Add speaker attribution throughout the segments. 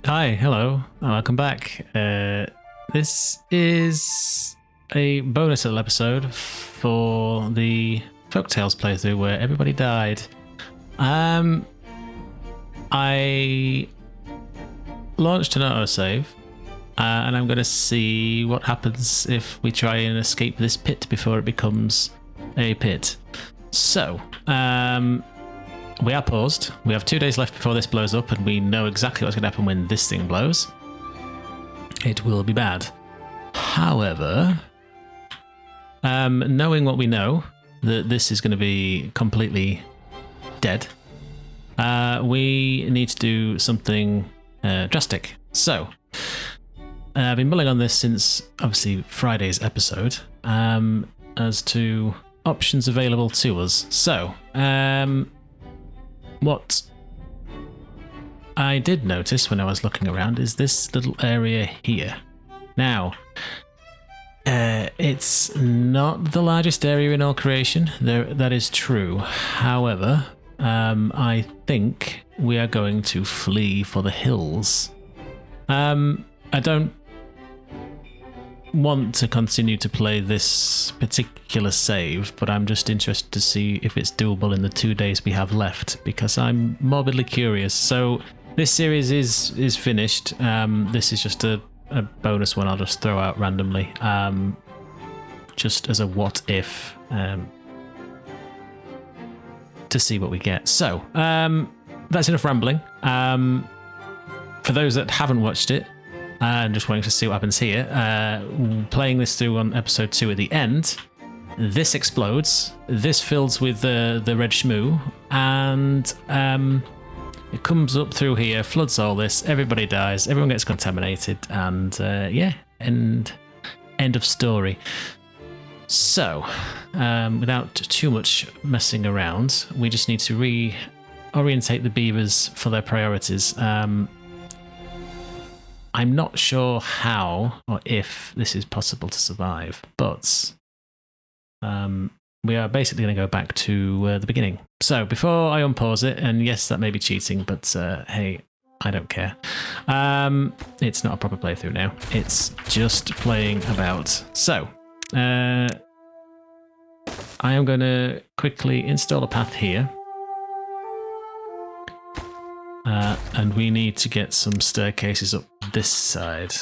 Speaker 1: Hi, hello, welcome back. This is a bonus little episode for the Folktails playthrough where everybody died. I launched an autosave, and I'm going to see what happens if we try and escape this pit before it becomes a pit. So, we are paused. We have 2 days left before this blows up, and we know exactly what's going to happen when this thing blows. It will be bad. However, knowing what we know, that this is going to be completely dead, we need to do something drastic. So, I've been mulling on this since, obviously, Friday's episode, as to options available to us. So, what I did notice when I was looking around is this little area here. Now, it's not the largest area in all creation, that is true. However, I think we are going to flee for the hills. I don't want to continue to play this particular save, but I'm just interested to see if it's doable in the 2 days we have left, because I'm morbidly curious. So this series is finished. This is just a bonus one I'll just throw out randomly, just as a what if, to see what we get. So that's enough rambling. For those that haven't watched it and just wanting to see what happens here, playing this through on episode 2 at the end, this explodes, this fills with the red shmoo, and it comes up through here, floods all this, everybody dies, everyone gets contaminated, and yeah, end of story. So, without too much messing around, we just need to reorientate the beavers for their priorities. I'm not sure how or if this is possible to survive, but we are basically going to go back to the beginning. So before I unpause it, and yes, that may be cheating, but hey, I don't care. It's not a proper playthrough now. It's just playing about. So I am going to quickly install a path here. And we need to get some staircases up this side.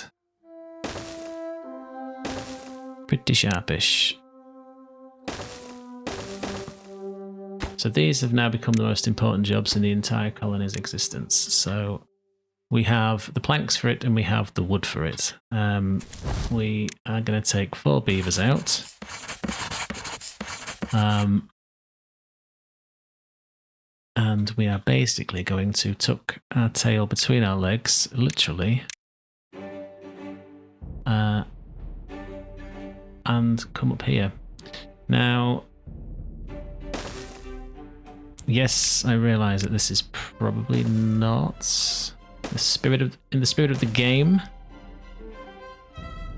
Speaker 1: Pretty sharpish. So these have now become the most important jobs in the entire colony's existence. So we have the planks for it and we have the wood for it. We are going to take 4 beavers out. And we are basically going to tuck our tail between our legs, literally, and come up here. Now, yes, I realise that this is probably not in the spirit of the game,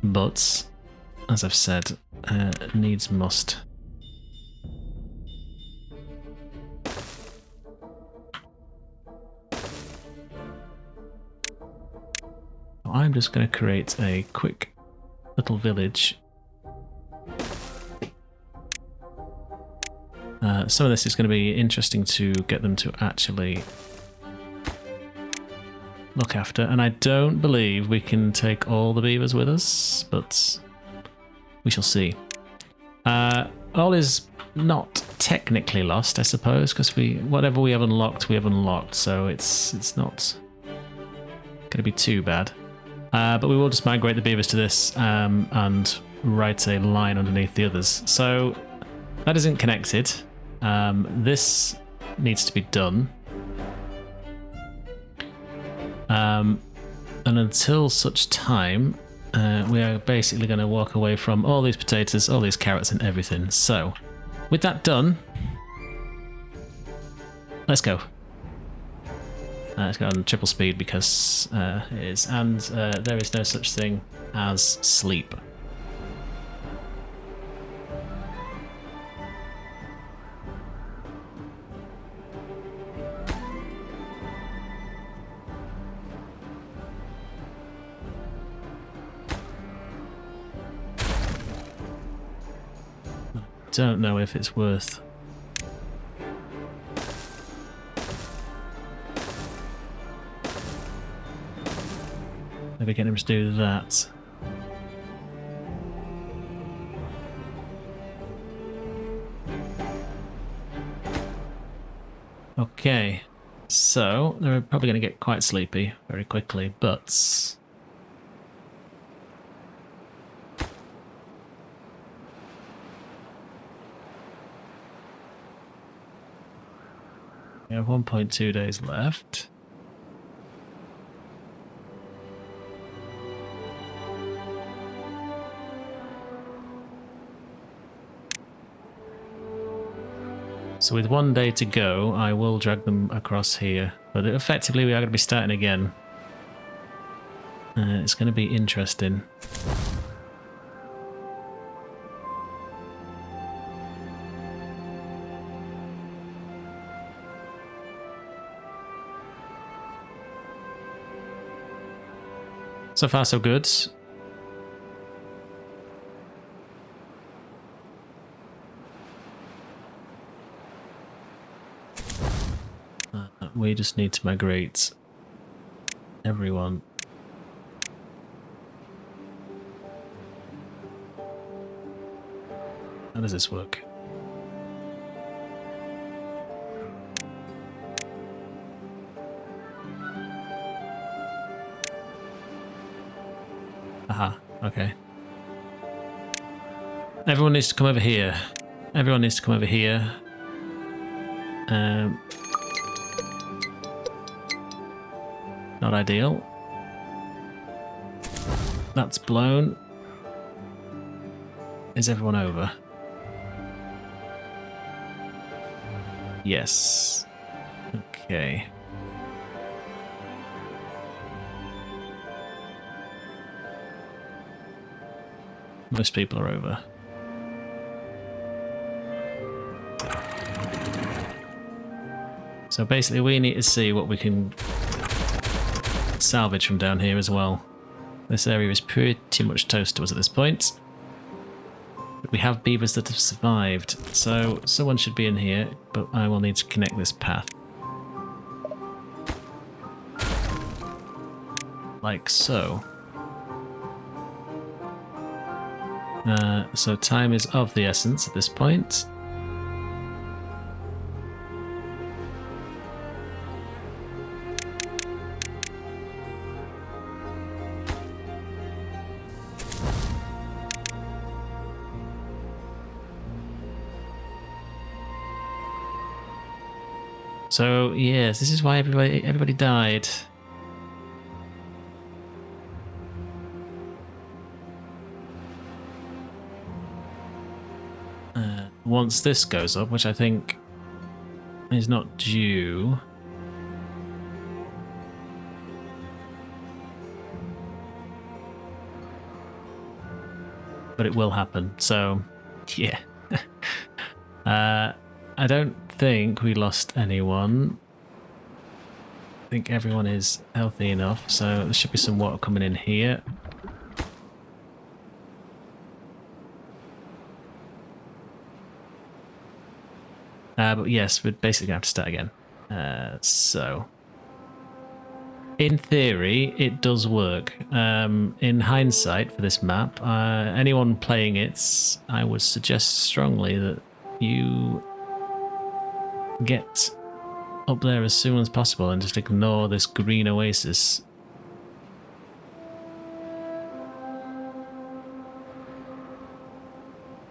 Speaker 1: but as I've said, needs must. I'm just going to create a quick little village. Some of this is going to be interesting to get them to actually look after, and I don't believe we can take all the beavers with us, but we shall see. All is not technically lost, I suppose, because whatever we have unlocked, so it's not going to be too bad. But we will just migrate the beavers to this and write a line underneath the others. So that isn't connected. This needs to be done. And until such time, we are basically going to walk away from all these potatoes, all these carrots and everything. So with that done, let's go. Let's go on triple speed because it is. And there is no such thing as sleep. don't know if it's worth maybe getting him to do that. Okay, so they're probably going to get quite sleepy very quickly, but we have 1.2 days left. So with 1 day to go, I will drag them across here. But effectively, we are going to be starting again. It's going to be interesting. So far, so good. We just need to migrate everyone. How does this work? Aha, okay. Everyone needs to come over here. Everyone needs to come over here. Not ideal. That's blown. Is everyone over? Yes. Okay. Most people are over. So basically we need to see what we can salvage from down here as well. This area is pretty much toast to us at this point. But we have beavers that have survived, so someone should be in here, but I will need to connect this path. Like so. So time is of the essence at this point. So yes, this is why everybody died. Once this goes up, which I think is not due. But it will happen, so yeah. I don't think we lost anyone. I think everyone is healthy enough, so there should be some water coming in here. But yes, we're basically going to have to start again. So, in theory, it does work. In hindsight, for this map, anyone playing it, I would suggest strongly that you get up there as soon as possible and just ignore this green oasis.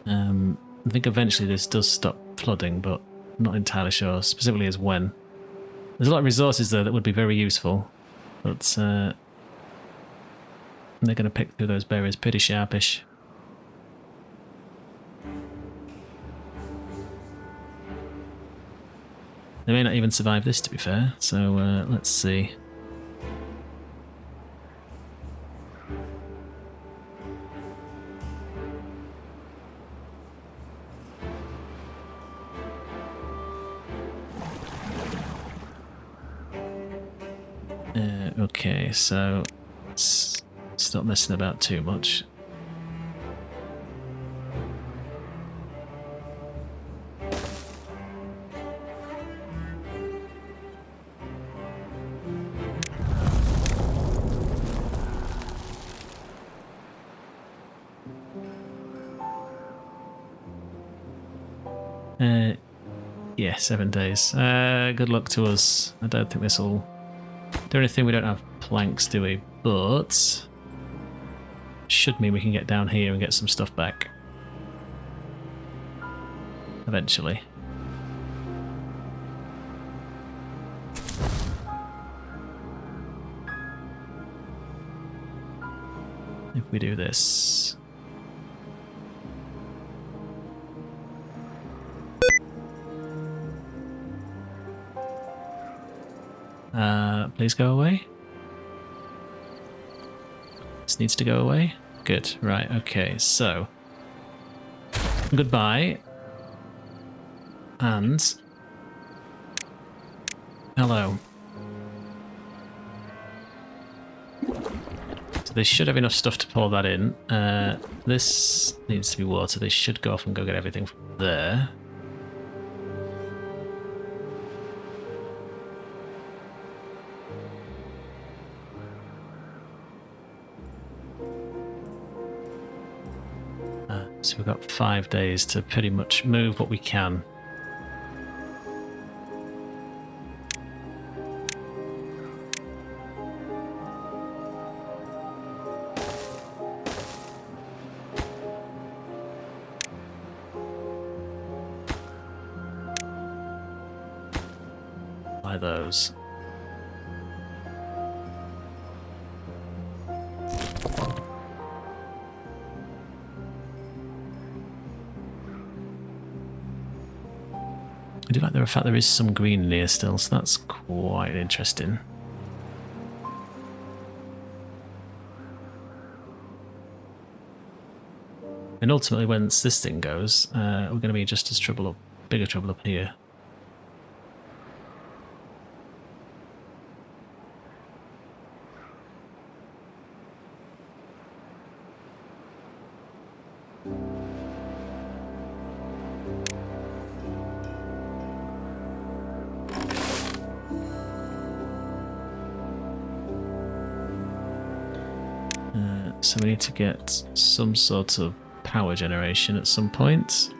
Speaker 1: I think eventually this does stop flooding, but I'm not entirely sure, specifically as when. There's a lot of resources there that would be very useful, but they're going to pick through those berries pretty sharpish. They may not even survive this, to be fair, so let's see. Okay, so let's stop messing about too much. Yeah, 7 days. Good luck to us. I don't think this will do anything. We don't have planks, do we? But should mean we can get down here and get some stuff back. Eventually. If we do this. Please go away. This needs to go away. Good. Right. Okay. So, goodbye. And hello. So they should have enough stuff to pour that in. This needs to be water. They should go off and go get everything from there. So we've got 5 days to pretty much move what we can. By those. I do like the fact there is some green in here still, so that's quite interesting. And ultimately, once this thing goes, we're going to be just as bigger trouble up here. So we need to get some sort of power generation at some point.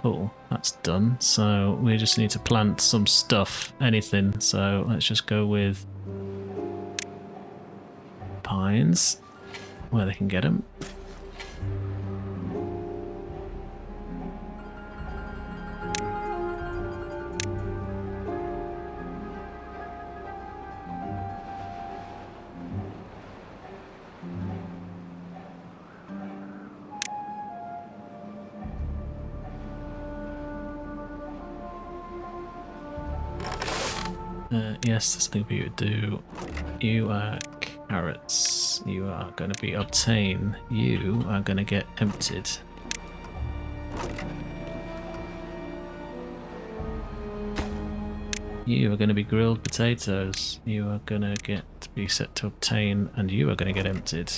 Speaker 1: Cool, that's done. So we just need to plant some stuff, anything. So let's just go with pines, where they can get them. Yes, that's something we would do. You are carrots. You are going to be obtained. You are going to get emptied. You are going to be grilled potatoes. You are going to be set to obtain, and you are going to get emptied.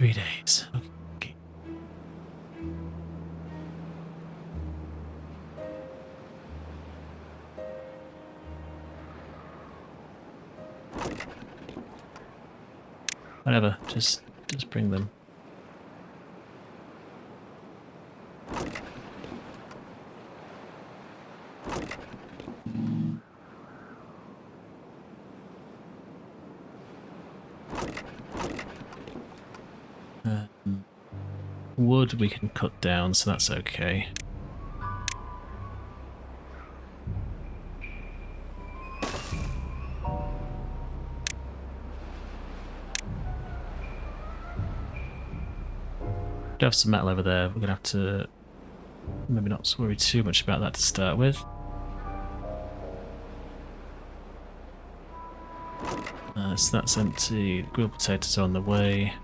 Speaker 1: Days. Okay. Whatever, just bring them. Wood we can cut down, so that's okay. do have some metal over there. We're going to have to maybe not worry too much about that to start with. So that's empty. Grilled potatoes are on the way.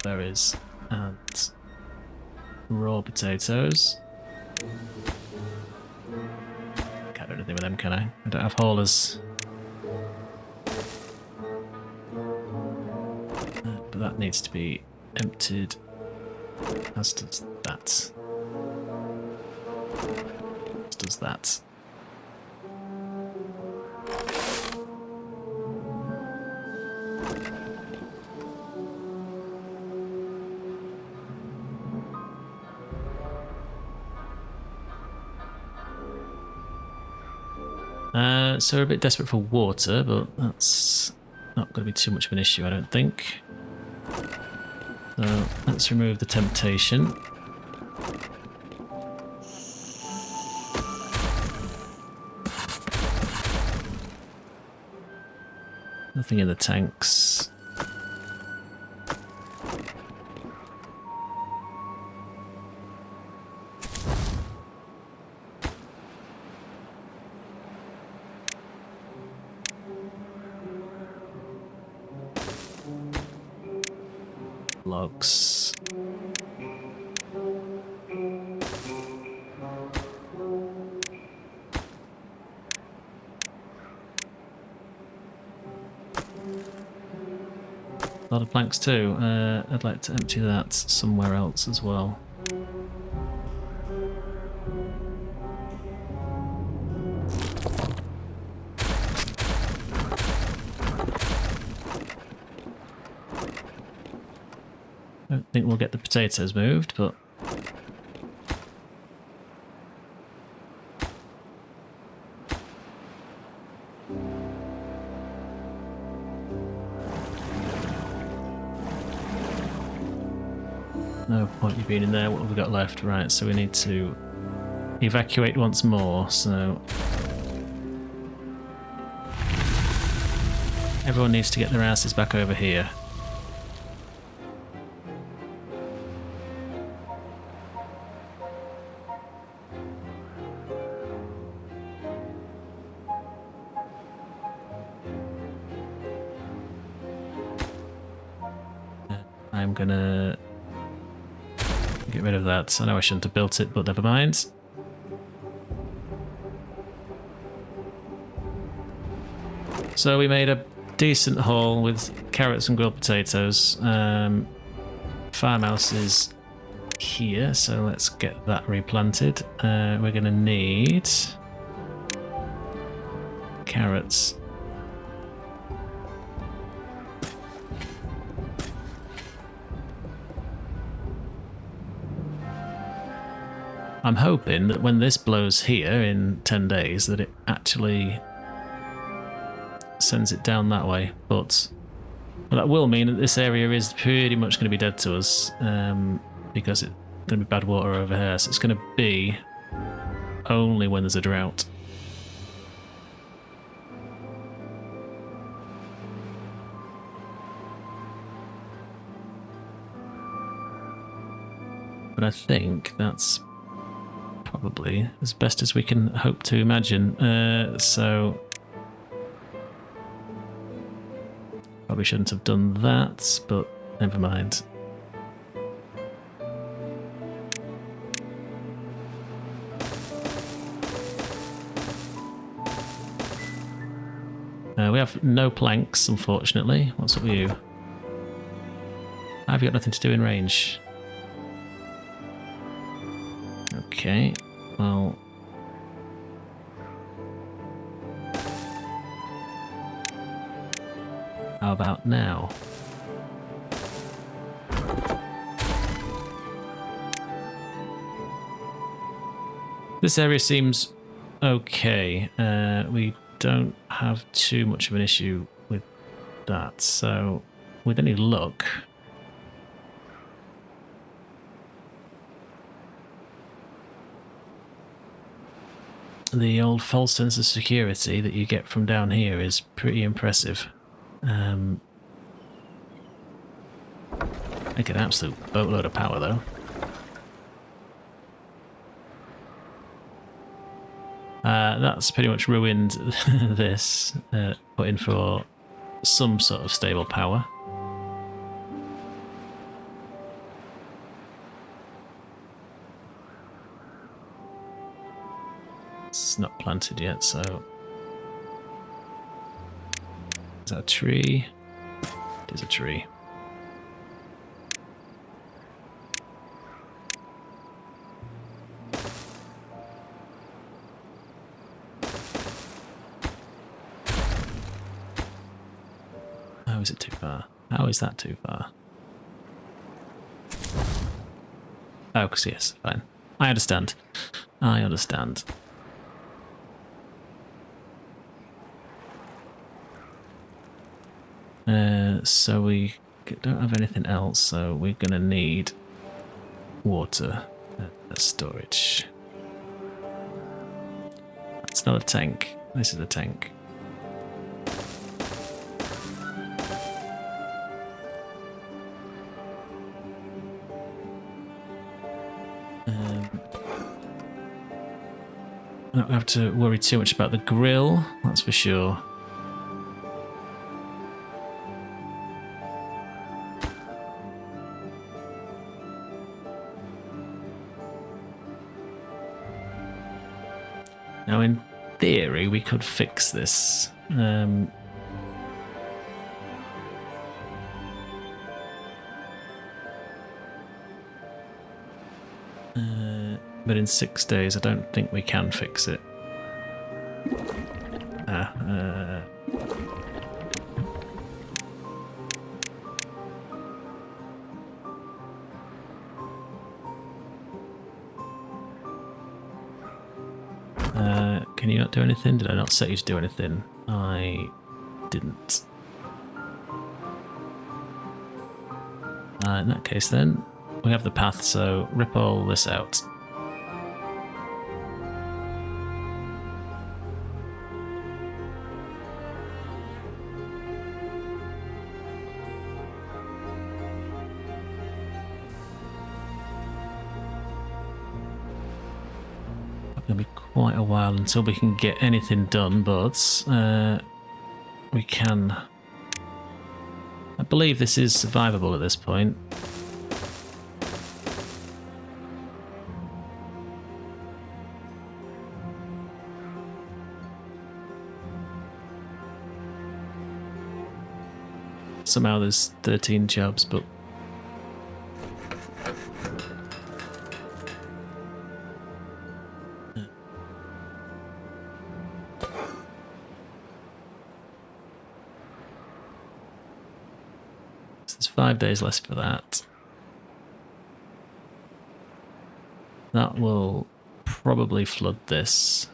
Speaker 1: Berries and raw potatoes. Can't do anything with them, can I? I don't have haulers. But that needs to be emptied, as does that. As does that. So we're a bit desperate for water, but that's not going to be too much of an issue, I don't think. So let's remove the temptation. Nothing in the tanks. Logs. A lot of planks too. I'd like to empty that somewhere else as well. I don't think we'll get the potatoes moved, but no point you being in there. What have we got left? Right, so we need to evacuate once more, so everyone needs to get their asses back over here. I'm gonna get rid of that. I know I shouldn't have built it, but never mind. So we made a decent haul with carrots and grilled potatoes. Farmhouse is here, so let's get that replanted. We're gonna need carrots. I'm hoping that when this blows here in 10 days that it actually sends it down that way, but that will mean that this area is pretty much going to be dead to us because it's going to be bad water over here, so it's going to be only when there's a drought. But I think that's probably as best as we can hope to imagine. So probably shouldn't have done that, but never mind. We have no planks, unfortunately. What's up with you? I've got nothing to do in range. Okay, well... how about now? This area seems okay. We don't have too much of an issue with that, so with any luck... The old false sense of security that you get from down here is pretty impressive. I get an absolute boatload of power though. That's pretty much ruined this, put in for some sort of stable power. It's not planted yet, so... Is that a tree? It is a tree. How is it too far? How is that too far? Oh, because yes, fine. I understand. I understand. So we don't have anything else, so we're going to need water storage. That's not a tank. This is a tank. I don't have to worry too much about the grill, that's for sure. Now, in theory, we could fix this. But in 6 days, I don't think we can fix it. Can you not do anything? Did I not set you to do anything? I didn't. In that case then, we have the path, so rip all this out. Gonna be quite a while until we can get anything done, but we can. I believe this is survivable at this point. Somehow there's 13 jobs, but there's 5 days less for that. That will probably flood this.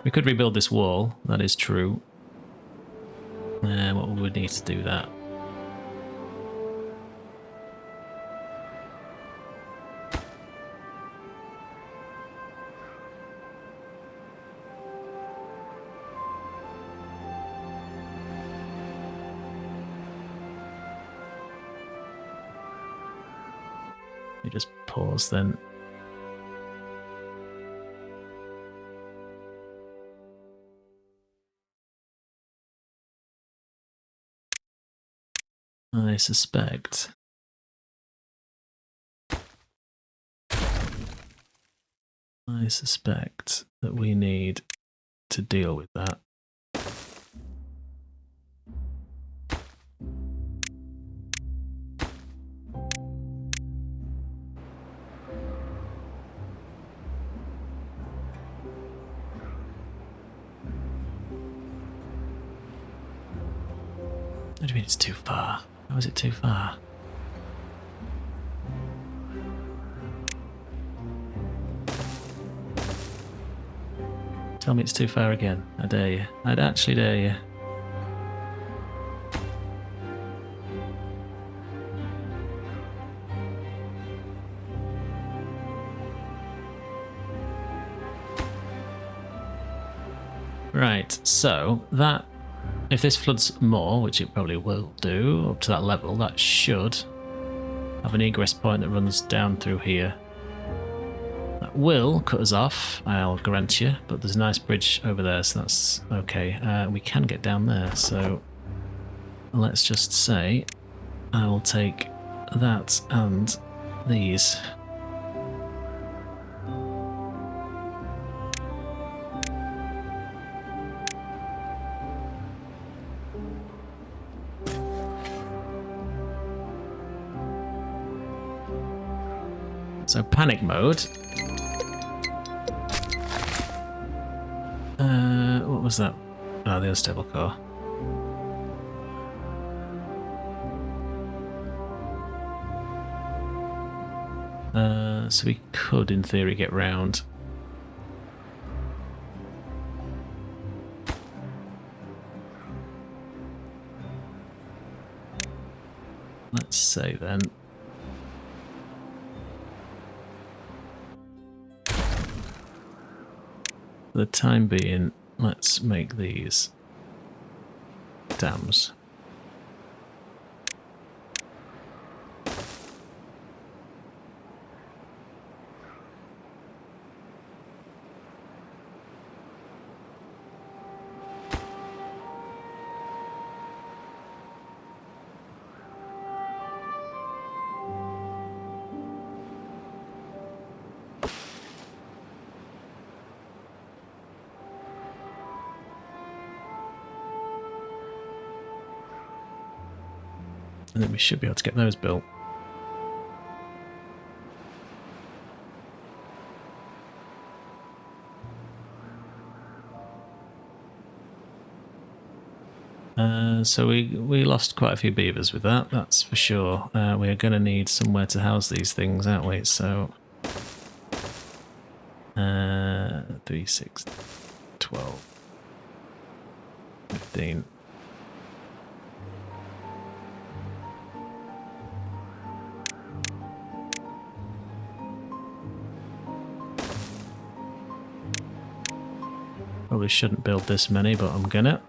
Speaker 1: We could rebuild this wall, that is true. What would we need to do that? Let me just pause then. I suspect that we need to deal with that. What do you mean it's too far? How is it too far? Tell me it's too far again. I dare you. I'd actually dare you. Right, so that, if this floods more, which it probably will do up to that level, that should have an egress point that runs down through here. That will cut us off, I'll grant you, but there's a nice bridge over there, so that's okay. We can get down there, so let's just say I will take that and these. So panic mode. What was that? Oh, the other stable car. So we could, in theory, get round. Let's say then. For the time being, let's make these dams. And then we should be able to get those built. So we lost quite a few beavers with that, that's for sure. We are going to need somewhere to house these things, aren't we? So 3, 6, 12, 15. Probably shouldn't build this many, but I'm gonna.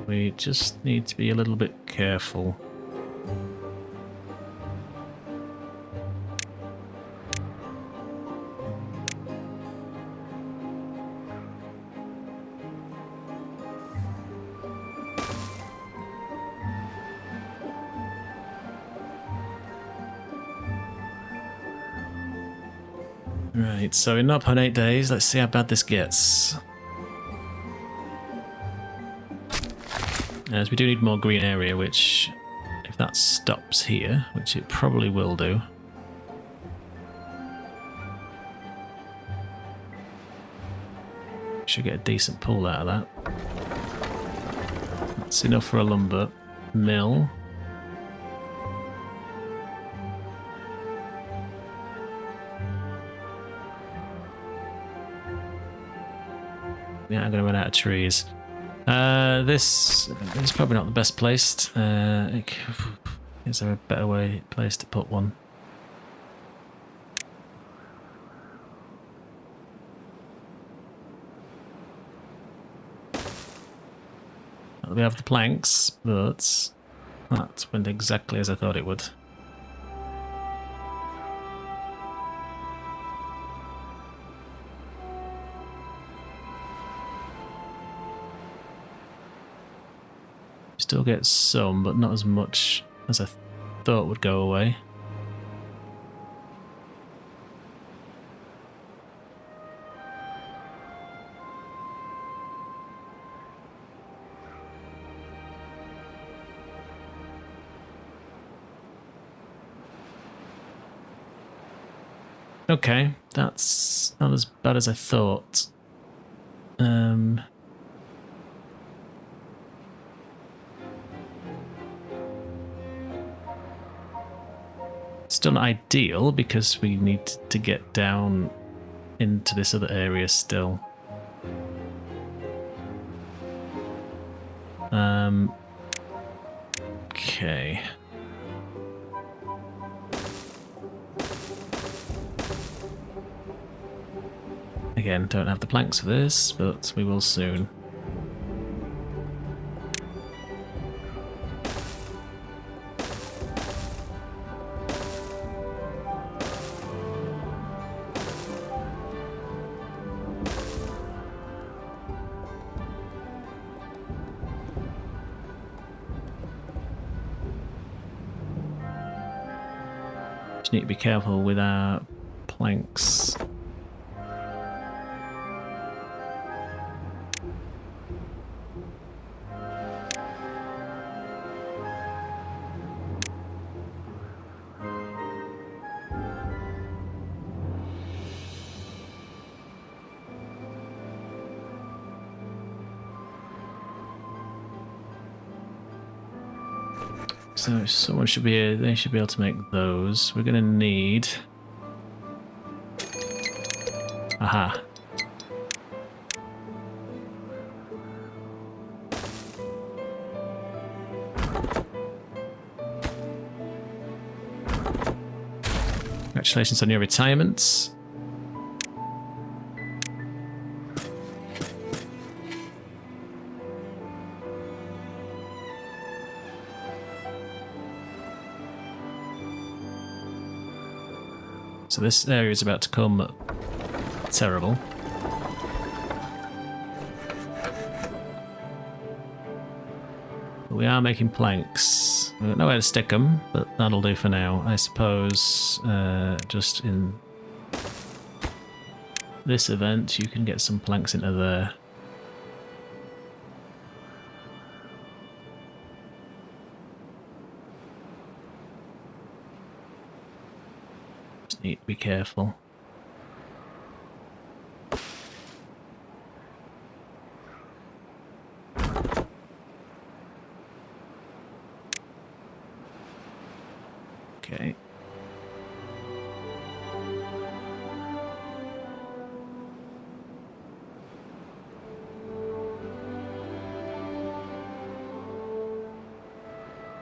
Speaker 1: We just need to be a little bit careful. Right, so we're not on 8 days. Let's see how bad this gets. As we do need more green area, which, if that stops here, which it probably will do. Should get a decent pull out of that. That's enough for a lumber mill. Yeah, I'm going to run out of trees. This is probably not the best placed. Is there a better place to put one? We have the planks, but that went exactly as I thought it would. Still get some, but not as much as I thought would go away. Okay, that's not as bad as I thought. Still not ideal because we need to get down into this other area still. Okay. Again, don't have the planks for this, but we will soon. Just need to be careful with our planks. So someone should be, they should be able to make those. We're gonna need... Aha. Congratulations on your retirement. So this area is about to come terrible. But we are making planks. We don't know where to stick them, but that'll do for now. I suppose just in this event you can get some planks into there. Just need to be careful. Okay.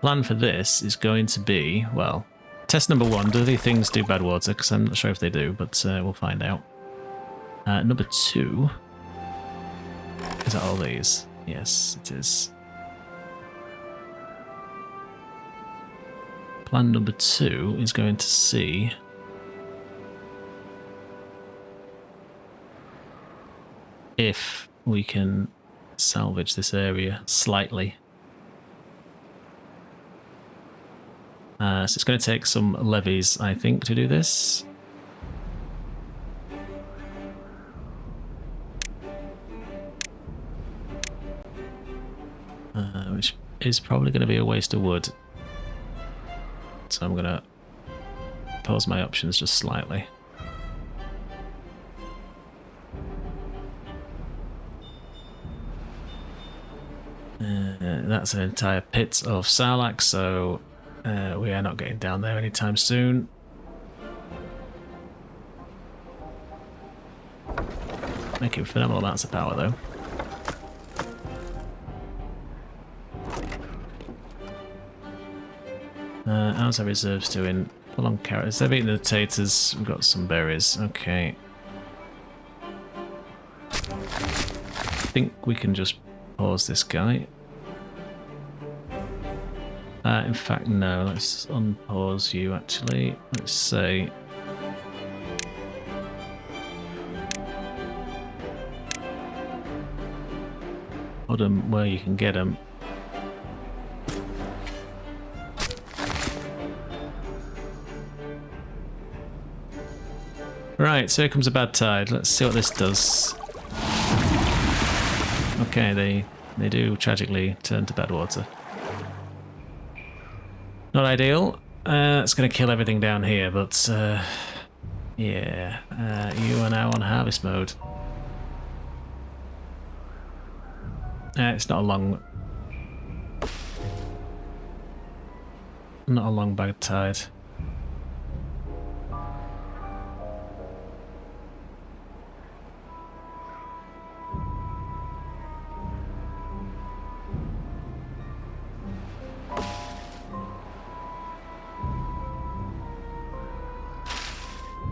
Speaker 1: Plan for this is going to be, well, test number 1, do these things do bad water? Because I'm not sure if they do, but we'll find out. Number 2, is that all these? Yes, it is. Plan number 2 is going to see if we can salvage this area slightly. So it's going to take some levies, I think, to do this. Which is probably going to be a waste of wood. So I'm going to pause my options just slightly. That's an entire pit of sarlacc, so we are not getting down there anytime soon. Making phenomenal amounts of power though. How's our reserves doing? Full on carrots. They've eaten the taters. We've got some berries. Okay. I think we can just pause this guy. In fact, no. Let's unpause you, actually. Let's say... put them where you can get them. Right, so here comes a bad tide. Let's see what this does. Okay, they do tragically turn to bad water. Not ideal. It's going to kill everything down here, but yeah, you are now on harvest mode. It's not a long bad tide.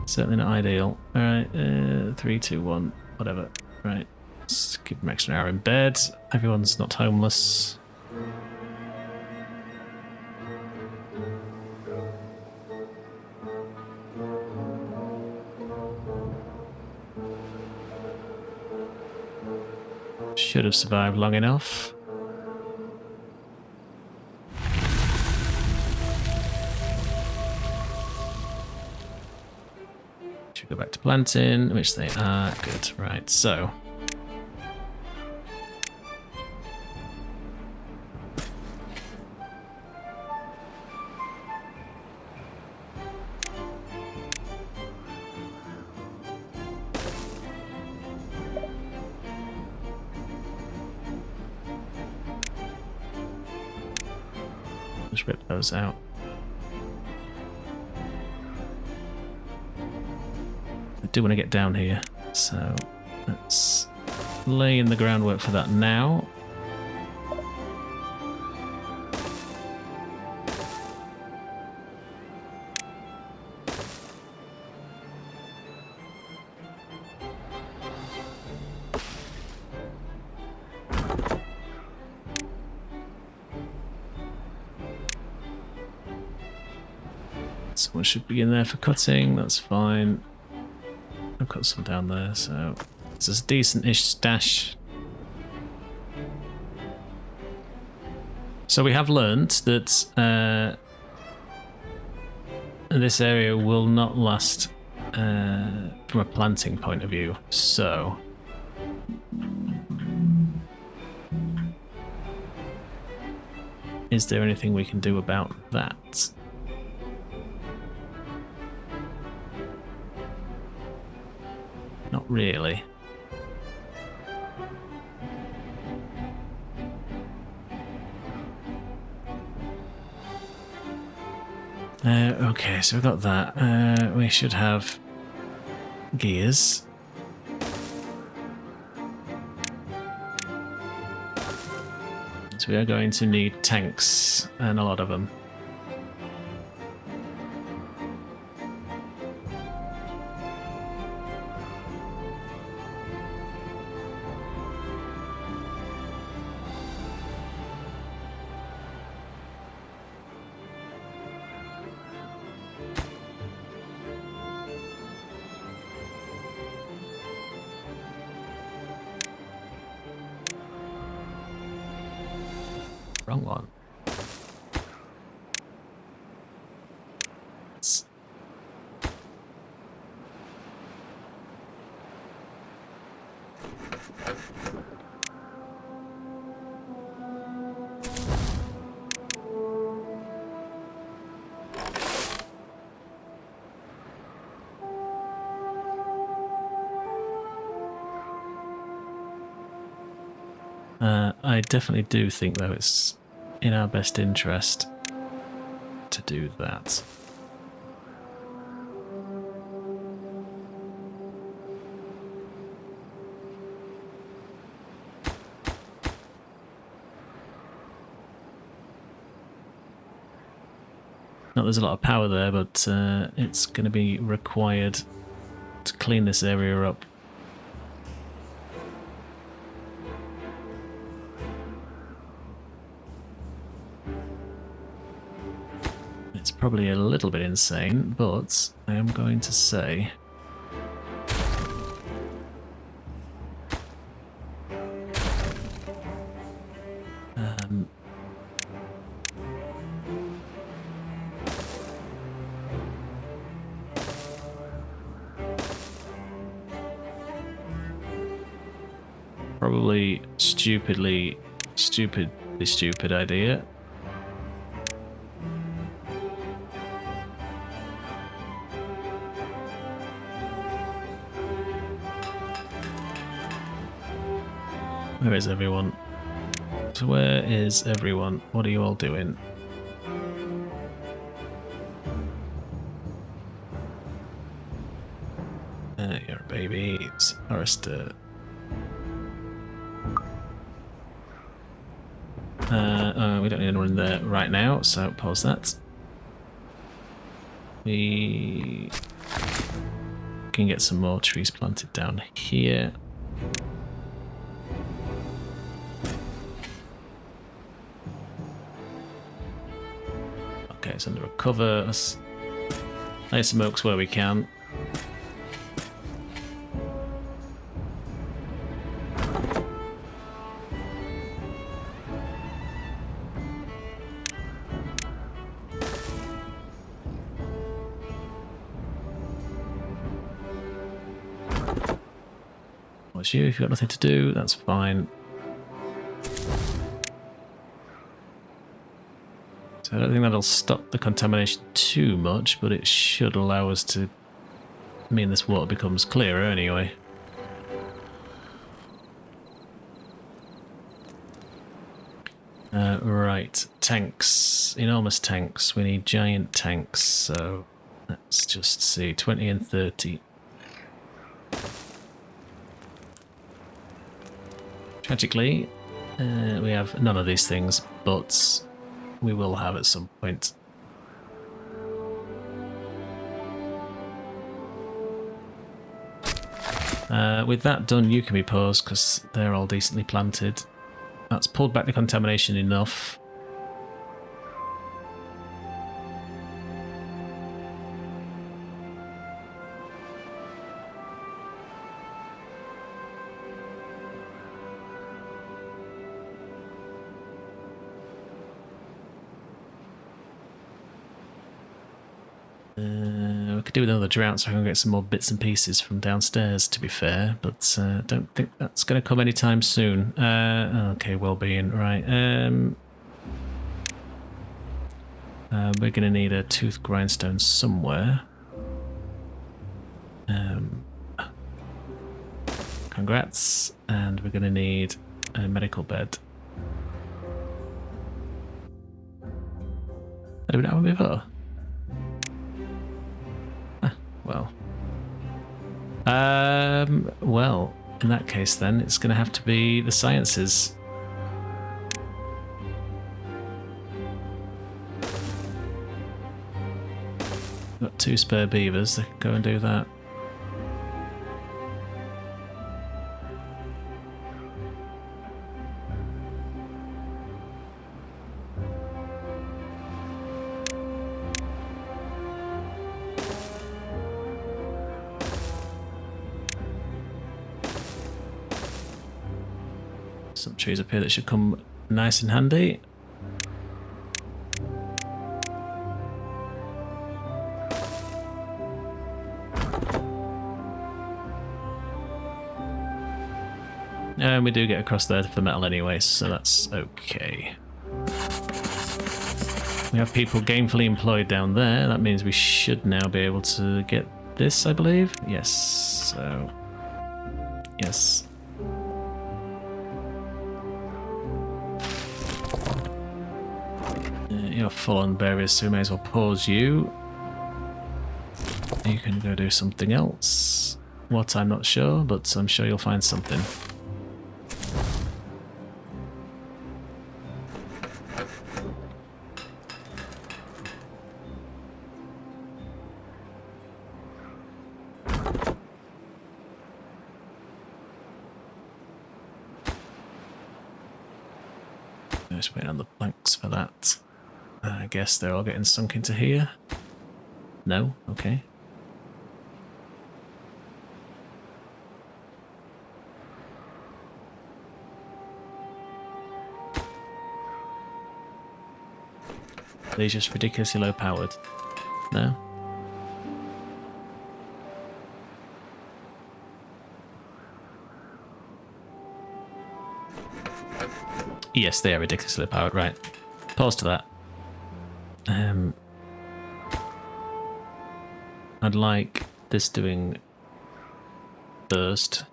Speaker 1: Certainly not ideal. Alright, 3, 2, 1, whatever. Right, let's keep them extra hour in bed. Everyone's not homeless. Should have survived long enough. Should go back to planting, which they are. Good. Right, so. Just rip those out. I do want to get down here, so let's lay in the groundwork for that now. Someone should be in there for cutting, that's fine. I've got some down there, so this is a decent-ish stash. So we have learnt that this area will not last from a planting point of view, so is there anything we can do about that? Not really. Okay, so we've got that. We should have gears. So we are going to need tanks, and a lot of them. Wrong one. I definitely do think, though, it's in our best interest to do that. Not there's a lot of power there, but it's going to be required to clean this area up. It's probably a little bit insane, but I am going to say probably stupid idea. Where is everyone? So where is everyone? What are you all doing? You're a baby. It's Forrester. We don't need anyone in there right now, so pause that. can get some more trees planted down here. Okay, it's under a cover. Let's lay some oaks where we can. What's you? If you've got nothing to do, that's fine. So I don't think that'll stop the contamination too much, but it should allow us to mean this water becomes clearer anyway. Right, tanks, enormous tanks. We need giant tanks, so let's just see, 20 and 30. Tragically, we have none of these things, but we will have at some point. With that done, you can be paused because they're all decently planted. That's pulled back the contamination enough. We could do with another drought so I can get some more bits and pieces from downstairs, to be fair, but don't think that's going to come anytime soon. Okay, well-being, right. We're going to need a tooth grindstone somewhere. Congrats, and we're going to need a medical bed. I don't know before. Well, in that case then, it's going to have to be the sciences. Got 2 spare beavers, they can go and do that. Some trees up here that should come nice and handy. And we do get across there for metal anyway, so that's okay. We have people gainfully employed down there. That means we should now be able to get this, I believe. Yes, so... yes. You're full on berries, so we may as well pause you. You can go do something else. What, I'm not sure, but I'm sure you'll find something. Just waiting on the planks for that. I guess they're all getting sunk into here. No? Okay. They're just ridiculously low powered. No? Yes, they are ridiculously powered, right. Pause to that. I'd like this doing first.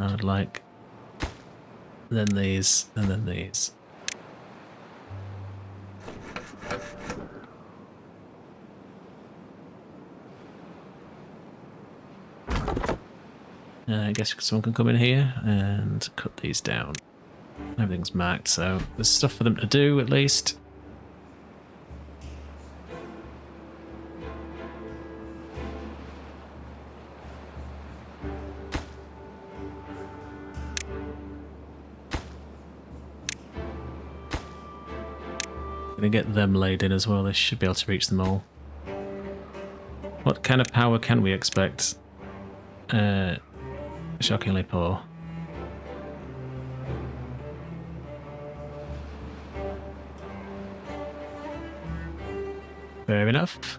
Speaker 1: I'd like then these, and then these. I guess someone can come in here and cut these down. Everything's marked, so there's stuff for them to do at least. Gonna get them laid in as well. They should be able to reach them all. What kind of power can we expect? Shockingly poor. Fair enough.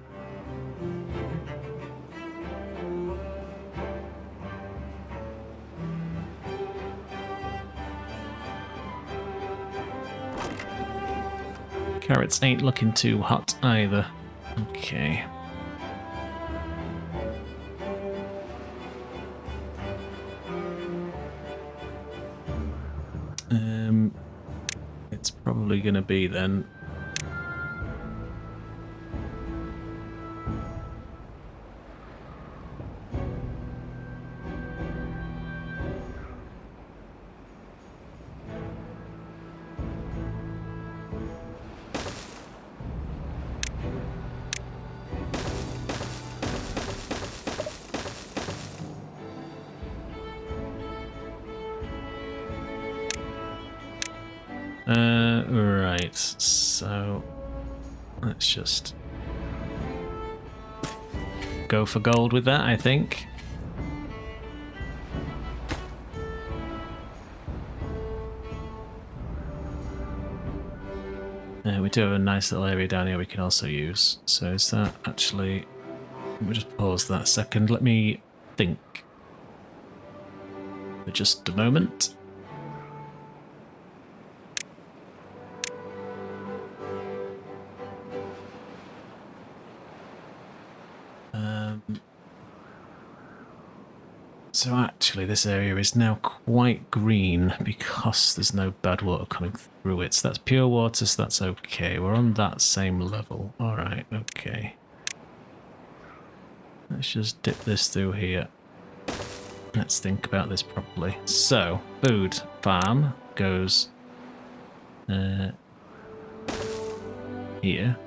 Speaker 1: Carrots ain't looking too hot either. Okay. It's probably gonna be then. Right, so let's just go for gold with that, I think. We do have a nice little area down here we can also use. So is that actually... We'll just pause that a second. Let me think for just a moment. So actually this area is now quite green because there's no bad water coming through it. So that's pure water, so that's okay. We're on that same level. Alright, okay. Let's just dip this through here. Let's think about this properly. So, food farm goes here.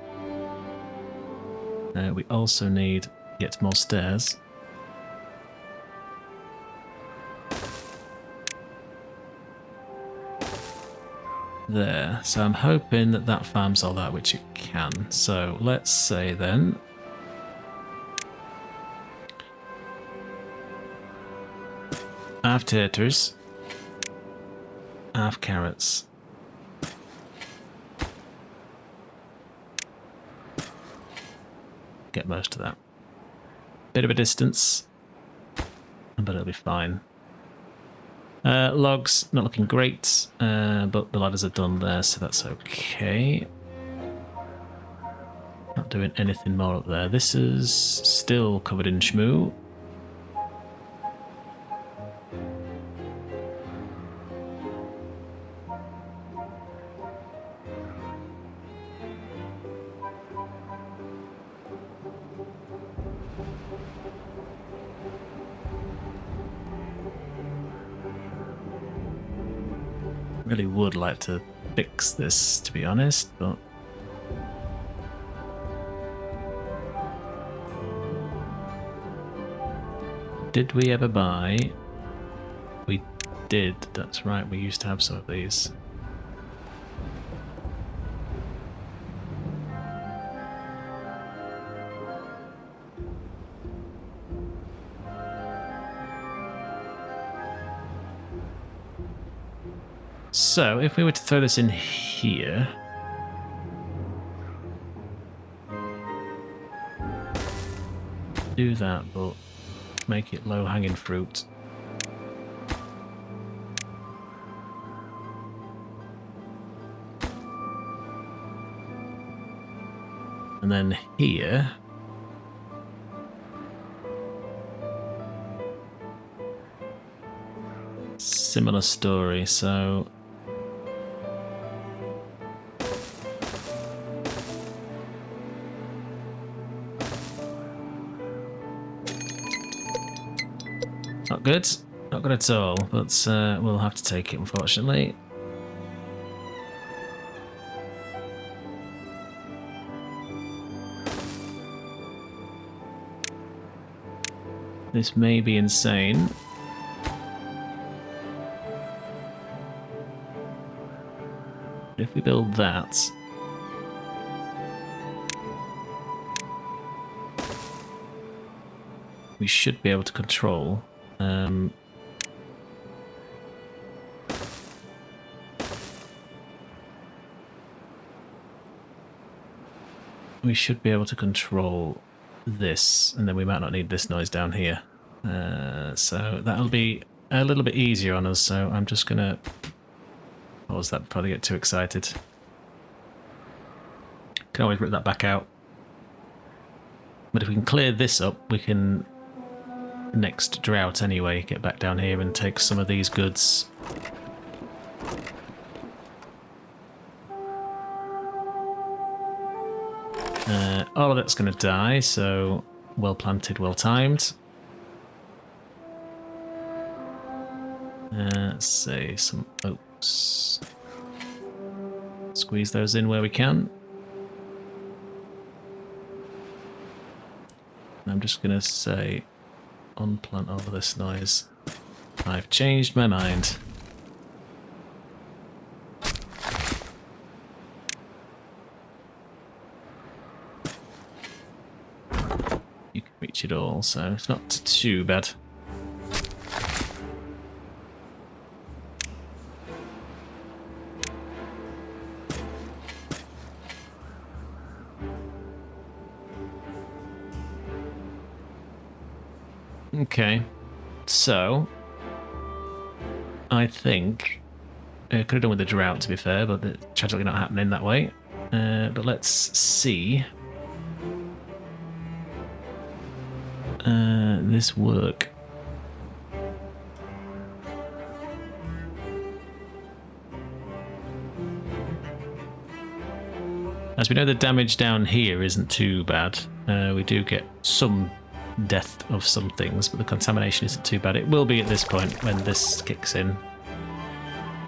Speaker 1: We also need to get more stairs. There. So I'm hoping that that farms all that, which it can. So let's say then... half taters, half carrots. Get most of that. Bit of a distance, but it'll be fine. Logs, not looking great, but the ladders are done there, so that's okay. Not doing anything more up there. This is still covered in shmoo. Really would like to fix this, to be honest, but did we ever buy? We did, that's right, we used to have some of these. So, if we were to throw this in here... do that, but make it low-hanging fruit. And then here... similar story, so... not good. Not good at all, but we'll have to take it, unfortunately. This may be insane. If we build that, we should be able to control. We should be able to control this, and then we might not need this noise down here. So that'll be a little bit easier on us, so I'm just going to pause that before I get too excited. Can always rip that back out. But if we can clear this up, we can, next drought anyway, get back down here and take some of these goods. All of that's going to die, so well planted, well timed. Let's say some oats. Squeeze those in where we can. I'm just going to say unplant all of this noise. I've changed my mind. You can reach it all, so it's not too bad. Okay, so I think I could have done with the drought, to be fair, but it's tragically not happening that way. But let's see this work. As we know, the damage down here isn't too bad. We do get some death of some things, but the contamination isn't too bad. It will be at this point when this kicks in.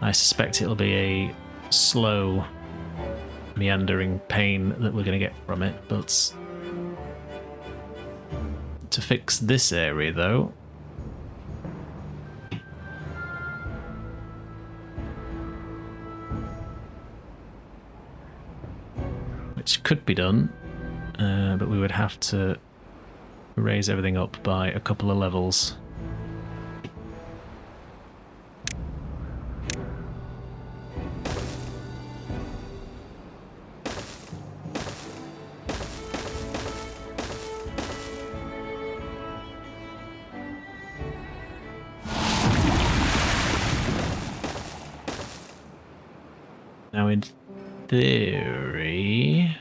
Speaker 1: I suspect it'll be a slow, meandering pain that we're going to get from it, but to fix this area, though, which could be done, but we would have to raise everything up by a couple of levels. Now, in theory,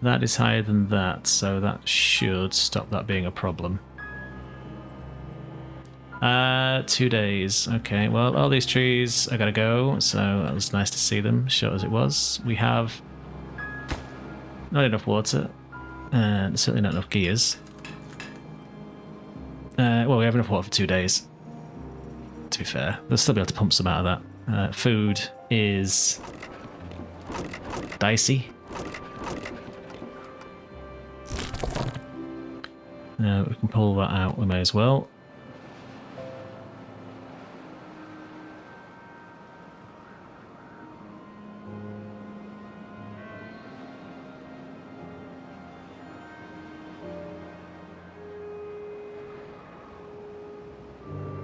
Speaker 1: that is higher than that, so that should stop that being a problem. 2 days. Okay, well, all these trees are going to go, so it was nice to see them, short as it was. We have not enough water, and certainly not enough gears. Well, we have enough water for 2 days, to be fair. They'll still be able to pump some out of that. Food is dicey. We can pull that out, we may as well.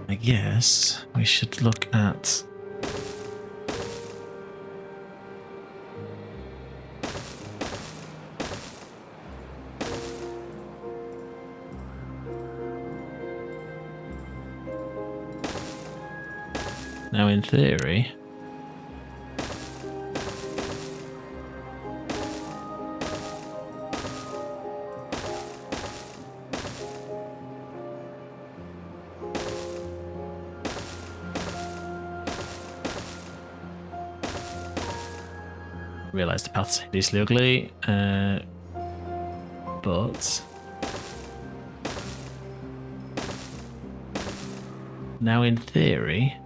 Speaker 1: I guess we should look at now, in theory, realise the path's hideously ugly, but now in theory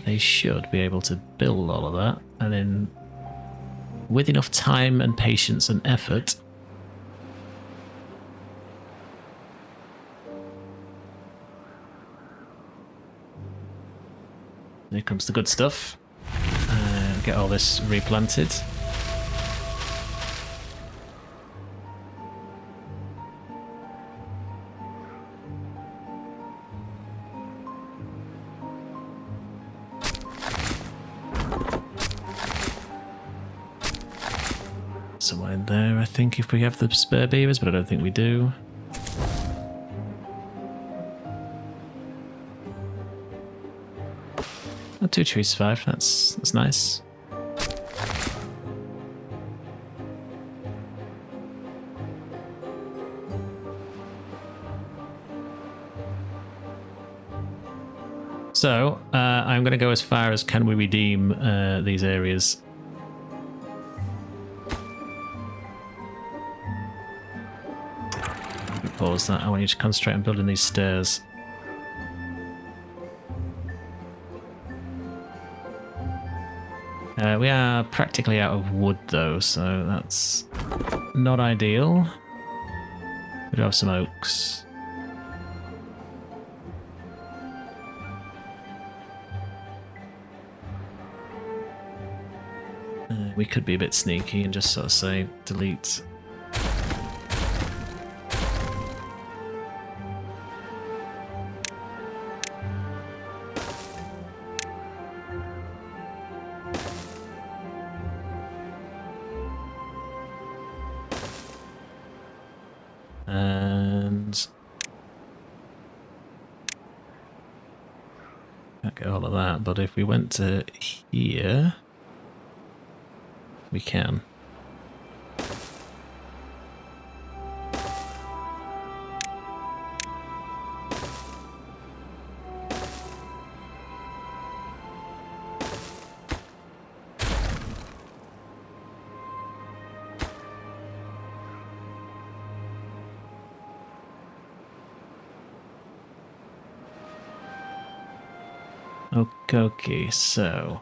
Speaker 1: they should be able to build all of that, and then with enough time and patience and effort, here comes the good stuff. get all this replanted. Somewhere in there, I think, if we have the spare beavers, but I don't think we do. Oh, 2 trees survived. That's nice. So, I'm going to go as far as can we redeem these areas. Pause that. I want you to concentrate on building these stairs. We are practically out of wood though, so that's not ideal. We do have some oaks. We could be a bit sneaky and just sort of say delete. And can't get all of that, but if we went to here, we can. Okay, so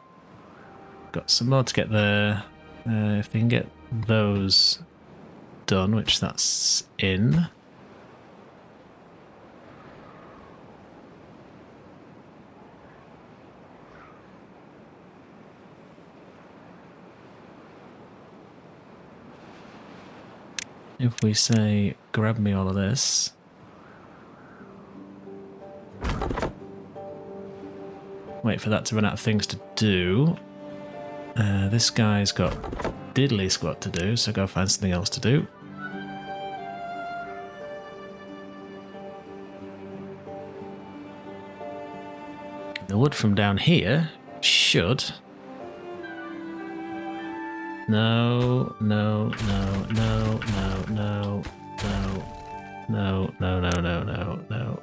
Speaker 1: got some more to get there. If they can get those done, which that's in. If we say, grab me all of this. Wait for that to run out of things to do. This guy's got diddly squat to do, so go find something else to do. The wood from down here should... No, no, no, no, no, no, no, no, no, no, no, no, no.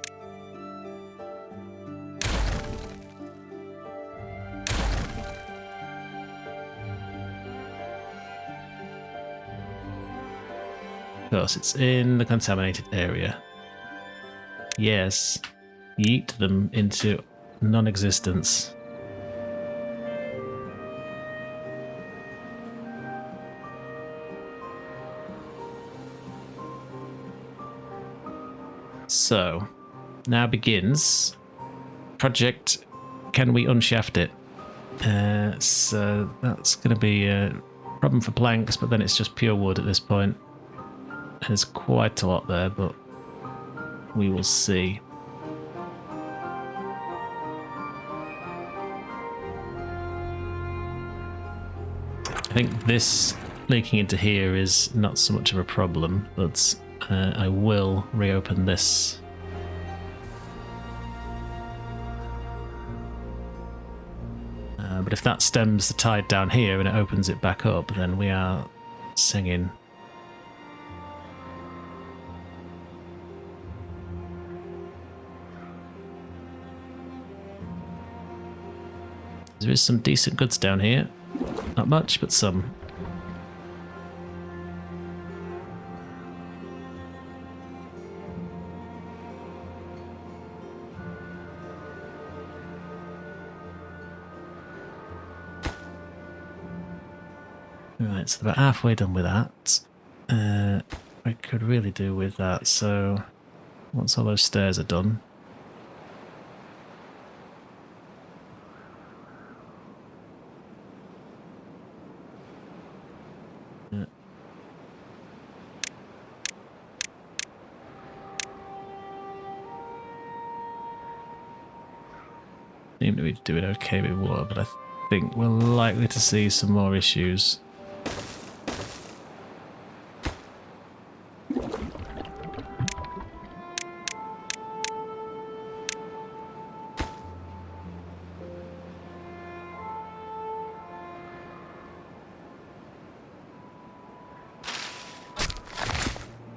Speaker 1: Of course, it's in the contaminated area. Yes. Yeet them into non-existence. So, now begins project, can we unshaft it? So that's going to be a problem for planks, but then it's just pure wood at this point. There's quite a lot there, but we will see. I think this leaking into here is not so much of a problem, but I will reopen this. But if that stems the tide down here and it opens it back up, then we are singing. There is some decent goods down here. Not much, but some. Right, so about halfway done with that. I could really do with that, so once all those stairs are done, Seem to be doing okay with water, but I think we're likely to see some more issues.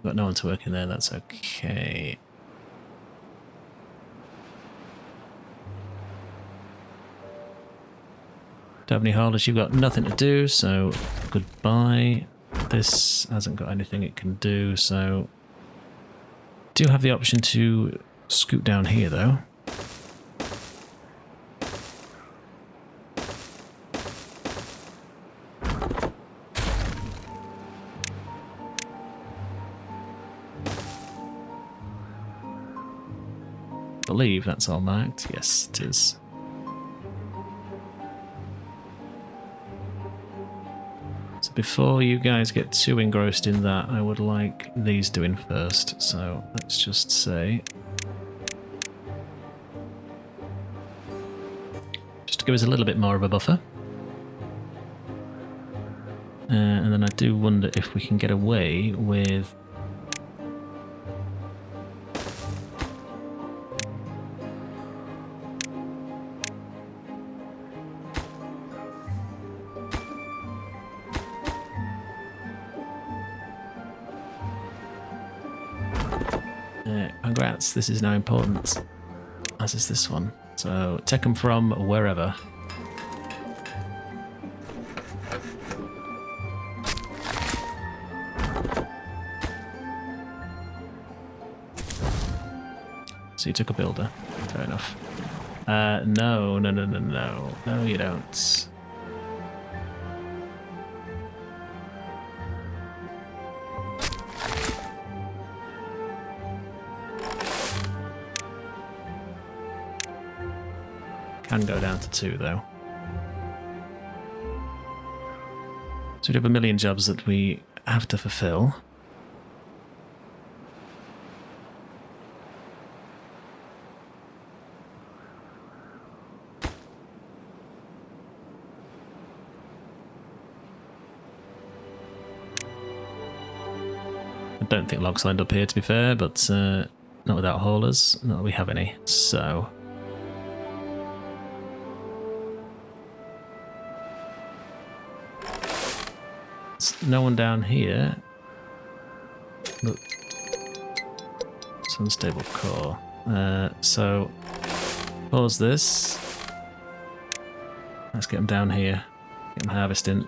Speaker 1: Got no one to work in there, that's okay. Don't have any haulers, you've got nothing to do, so goodbye. This hasn't got anything it can do, so... Do have the option to scoot down here, though. I believe that's all marked. Yes, it is. So before you guys get too engrossed in that, I would like these doing first. So let's just say... just to give us a little bit more of a buffer. And then I do wonder if we can get away with... congrats, this is now important, as is this one. So, take them from wherever. So you took a builder. Fair enough. No. No, you don't. Can go down to 2 though. So we have a million jobs that we have to fulfill. I don't think logs lined up here, to be fair, but not without haulers. Not that we have any, so... no one down here. Look. It's unstable core. So, pause this. Let's get them down here. Get them harvesting.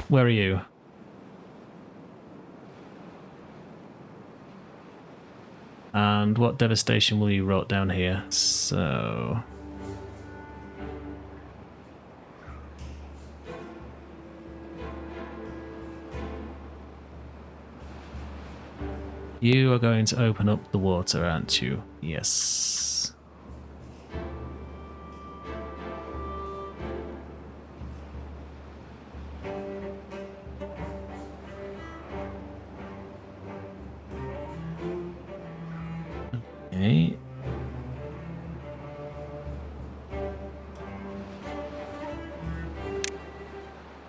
Speaker 1: Where are you? And what devastation will you wrought down here? So... you are going to open up the water, aren't you? Yes. Okay.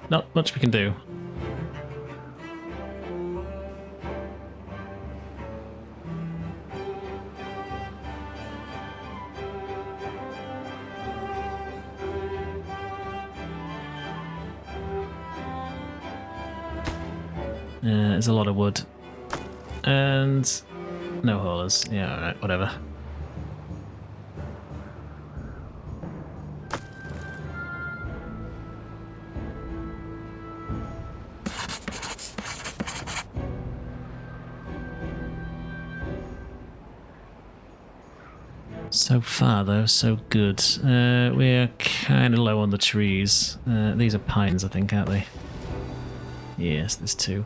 Speaker 1: Not much we can do. There's a lot of wood. And no haulers. Yeah, alright, whatever. So far, though, so good. We're kind of low on the trees. These are pines, I think, aren't they? Yes, there's 2.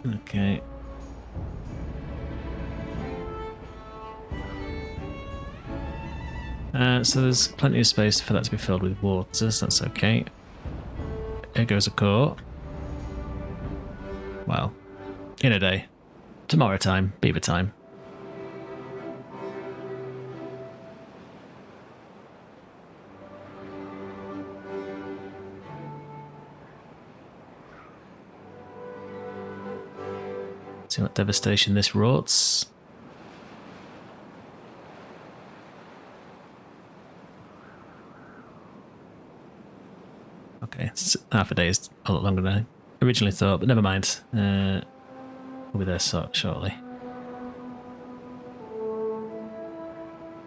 Speaker 1: Okay. So there's plenty of space for that to be filled with water, so that's okay. Here goes a core. Well, in a day. Tomorrow time, beaver time. See what devastation this wrought. Okay, half a day is a lot longer than I originally thought, but never mind. We'll be there shortly.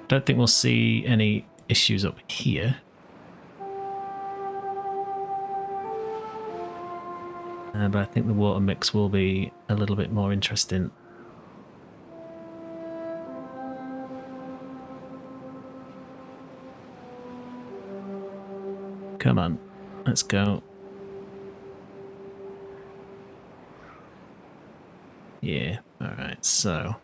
Speaker 1: Don't think we'll see any issues up here. But I think the water mix will be a little bit more interesting. Come on, let's go. Yeah, alright, so.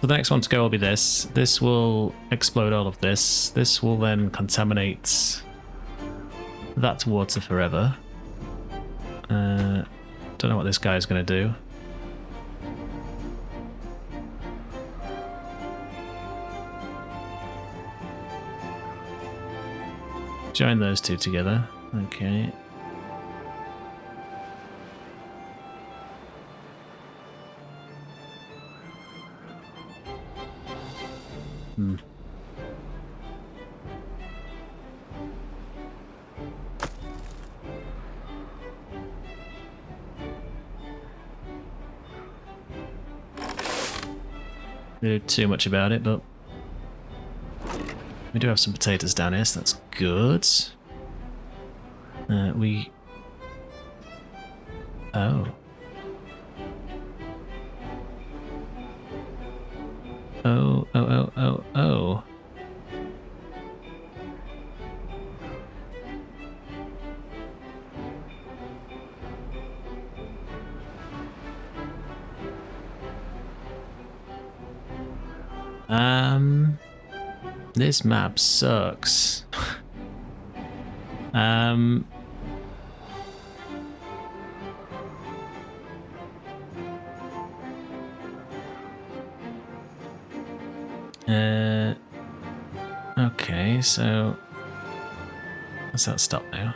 Speaker 1: The next one to go will be this. This will explode all of this. This will then contaminate that water forever. Don't know what this guy is going to do. Join those two together. Okay. Didn't do too much about it, but we do have some potatoes down here, so that's good. Oh. Oh. This map sucks. Okay, so let's that stop now.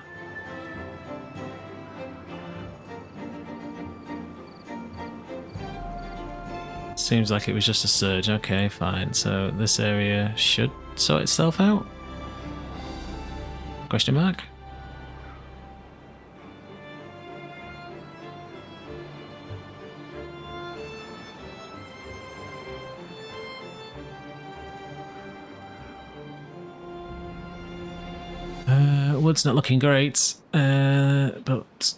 Speaker 1: Seems like it was just a surge. Okay, fine. So this area should sort itself out? Question mark? Wood's not looking great, but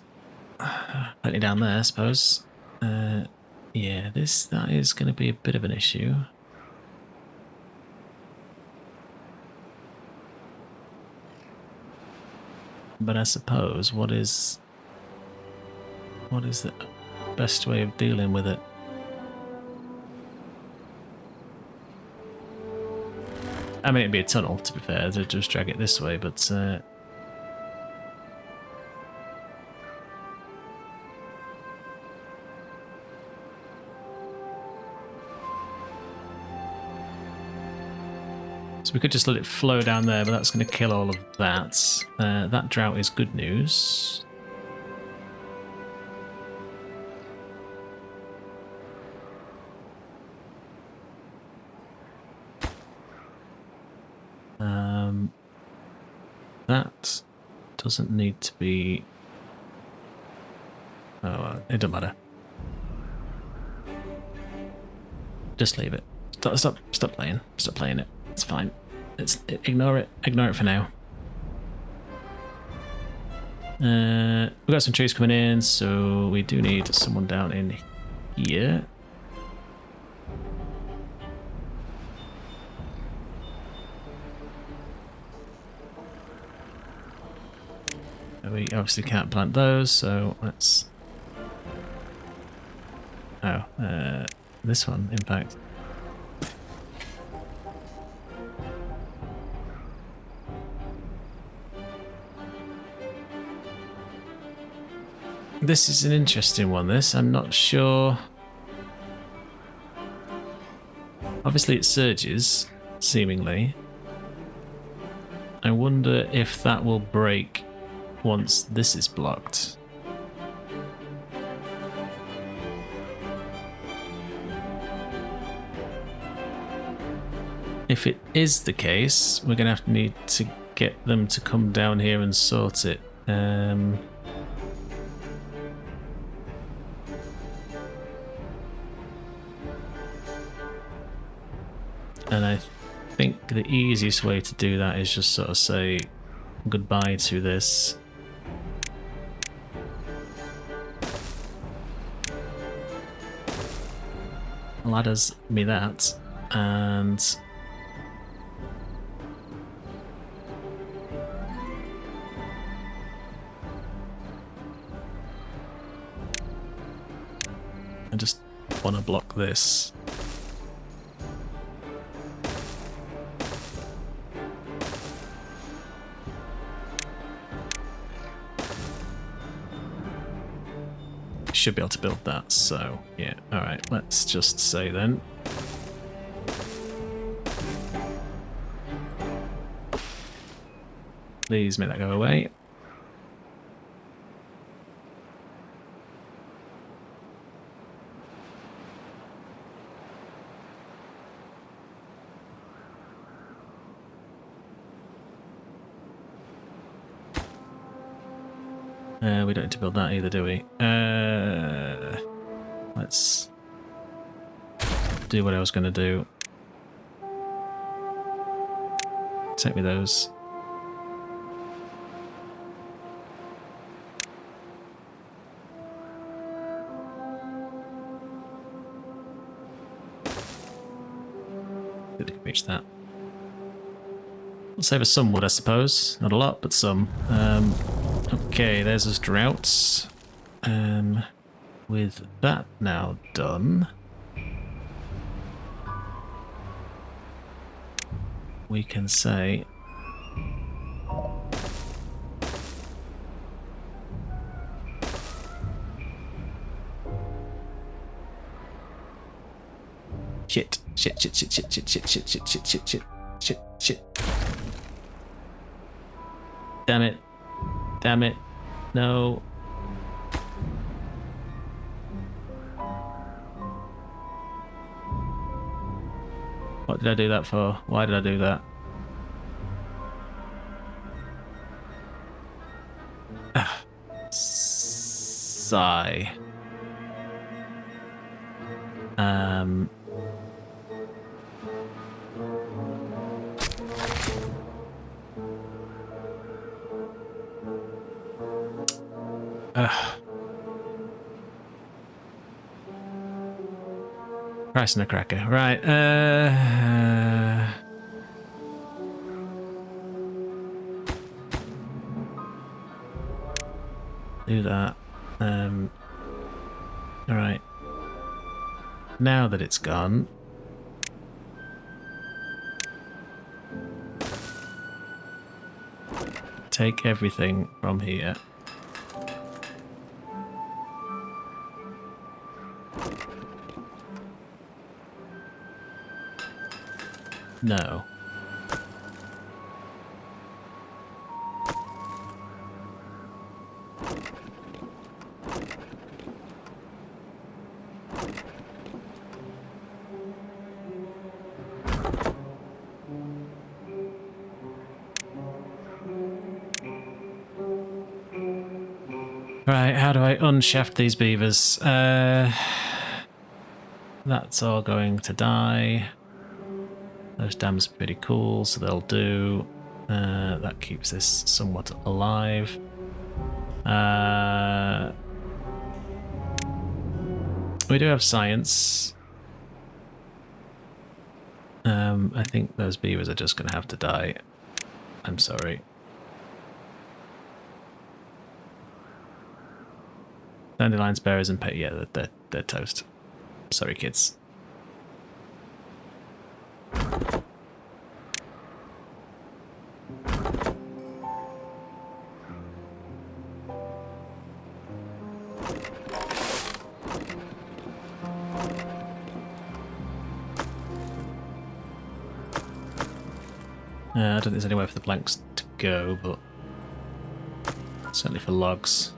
Speaker 1: plenty down there, I suppose. Yeah, that is going to be a bit of an issue. But I suppose what is the best way of dealing with it? I mean, it'd be a tunnel, to be fair, to just drag it this way, but so we could just let it flow down there, but that's going to kill all of that. That drought is good news. That doesn't need to be... Oh, well, it doesn't matter. Just leave it. Stop playing. Stop playing it. It's fine. Ignore it. Ignore it for now. We've got some trees coming in, so we do need someone down in here. We obviously can't plant those, so let's... Oh, this one, in fact. This is an interesting one, this. I'm not sure. Obviously it surges, seemingly. I wonder if that will break once this is blocked. If it is the case, we're going to need to get them to come down here and sort it. And I think the easiest way to do that is just sort of say goodbye to this. Ladders me that, and I just want to block this. Should be able to build that, so yeah. Alright, let's just say then. Please make that go away. We don't need to build that either, do we? Let's do what I was going to do. Take me those. Good, can reach that. We'll save us some wood, I suppose. Not a lot, but some. Okay, there's his droughts. With that now done, we can say shit. Damn it. Damn it. No. What did I do that for? Why did I do that? Sigh. Price and a cracker. Right. Do that. Alright. Now that it's gone, take everything from here. No. Right, how do I unshaft these beavers? That's all going to die. Those dams are pretty cool, so they'll do. That keeps this somewhat alive. We do have science. I think those beavers are just going to have to die. I'm sorry. Dandelion sparrows and pet. Yeah, they're toast. Sorry, kids. I don't think there's anywhere for the planks to go, but certainly for logs.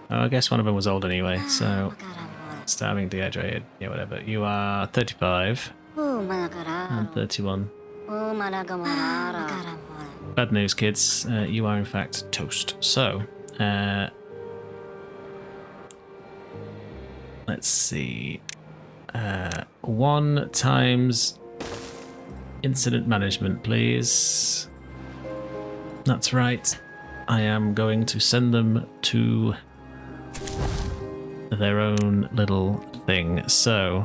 Speaker 1: Oh, I guess one of them was old anyway, so starving, dehydrated, yeah, whatever. You are 35 and 31. Bad news, kids. You are in fact toast. So, let's see. 1 times incident management, please. That's right. I am going to send them to their own little thing. So,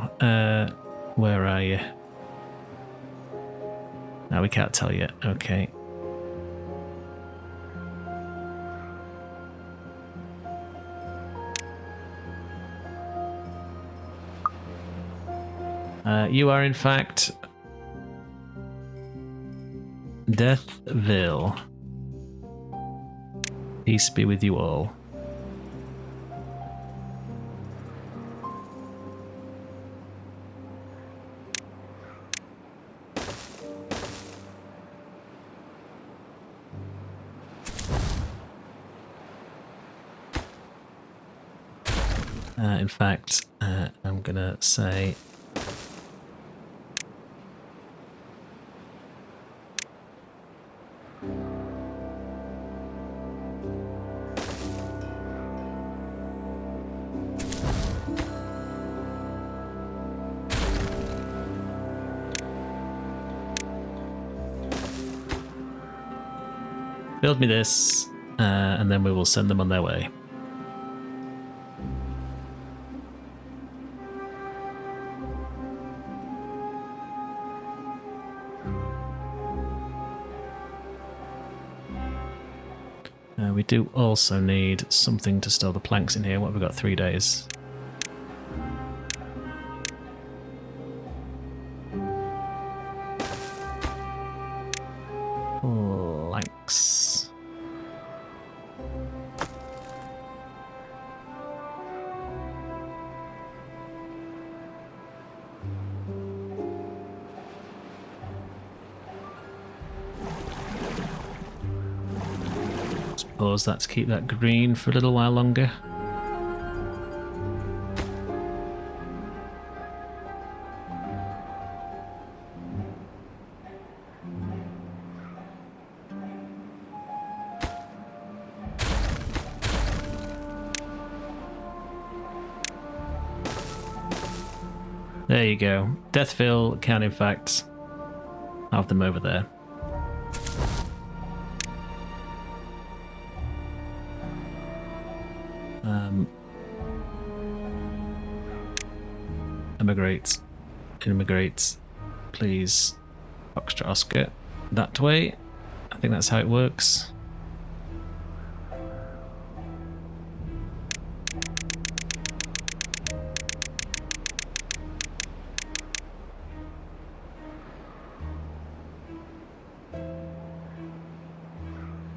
Speaker 1: where are you? No, we can't tell yet. Okay. You are in fact Deathville. Peace be with you all. In fact, I'm gonna say build me this, and then we will send them on their way. We do also need something to store the planks in here. What have we got? 3 days. Planks. Pause that to keep that green for a little while longer. There you go. Deathville can in fact have them over there. Immigrate, please. Foxtrot Oscar, that way. I think that's how it works.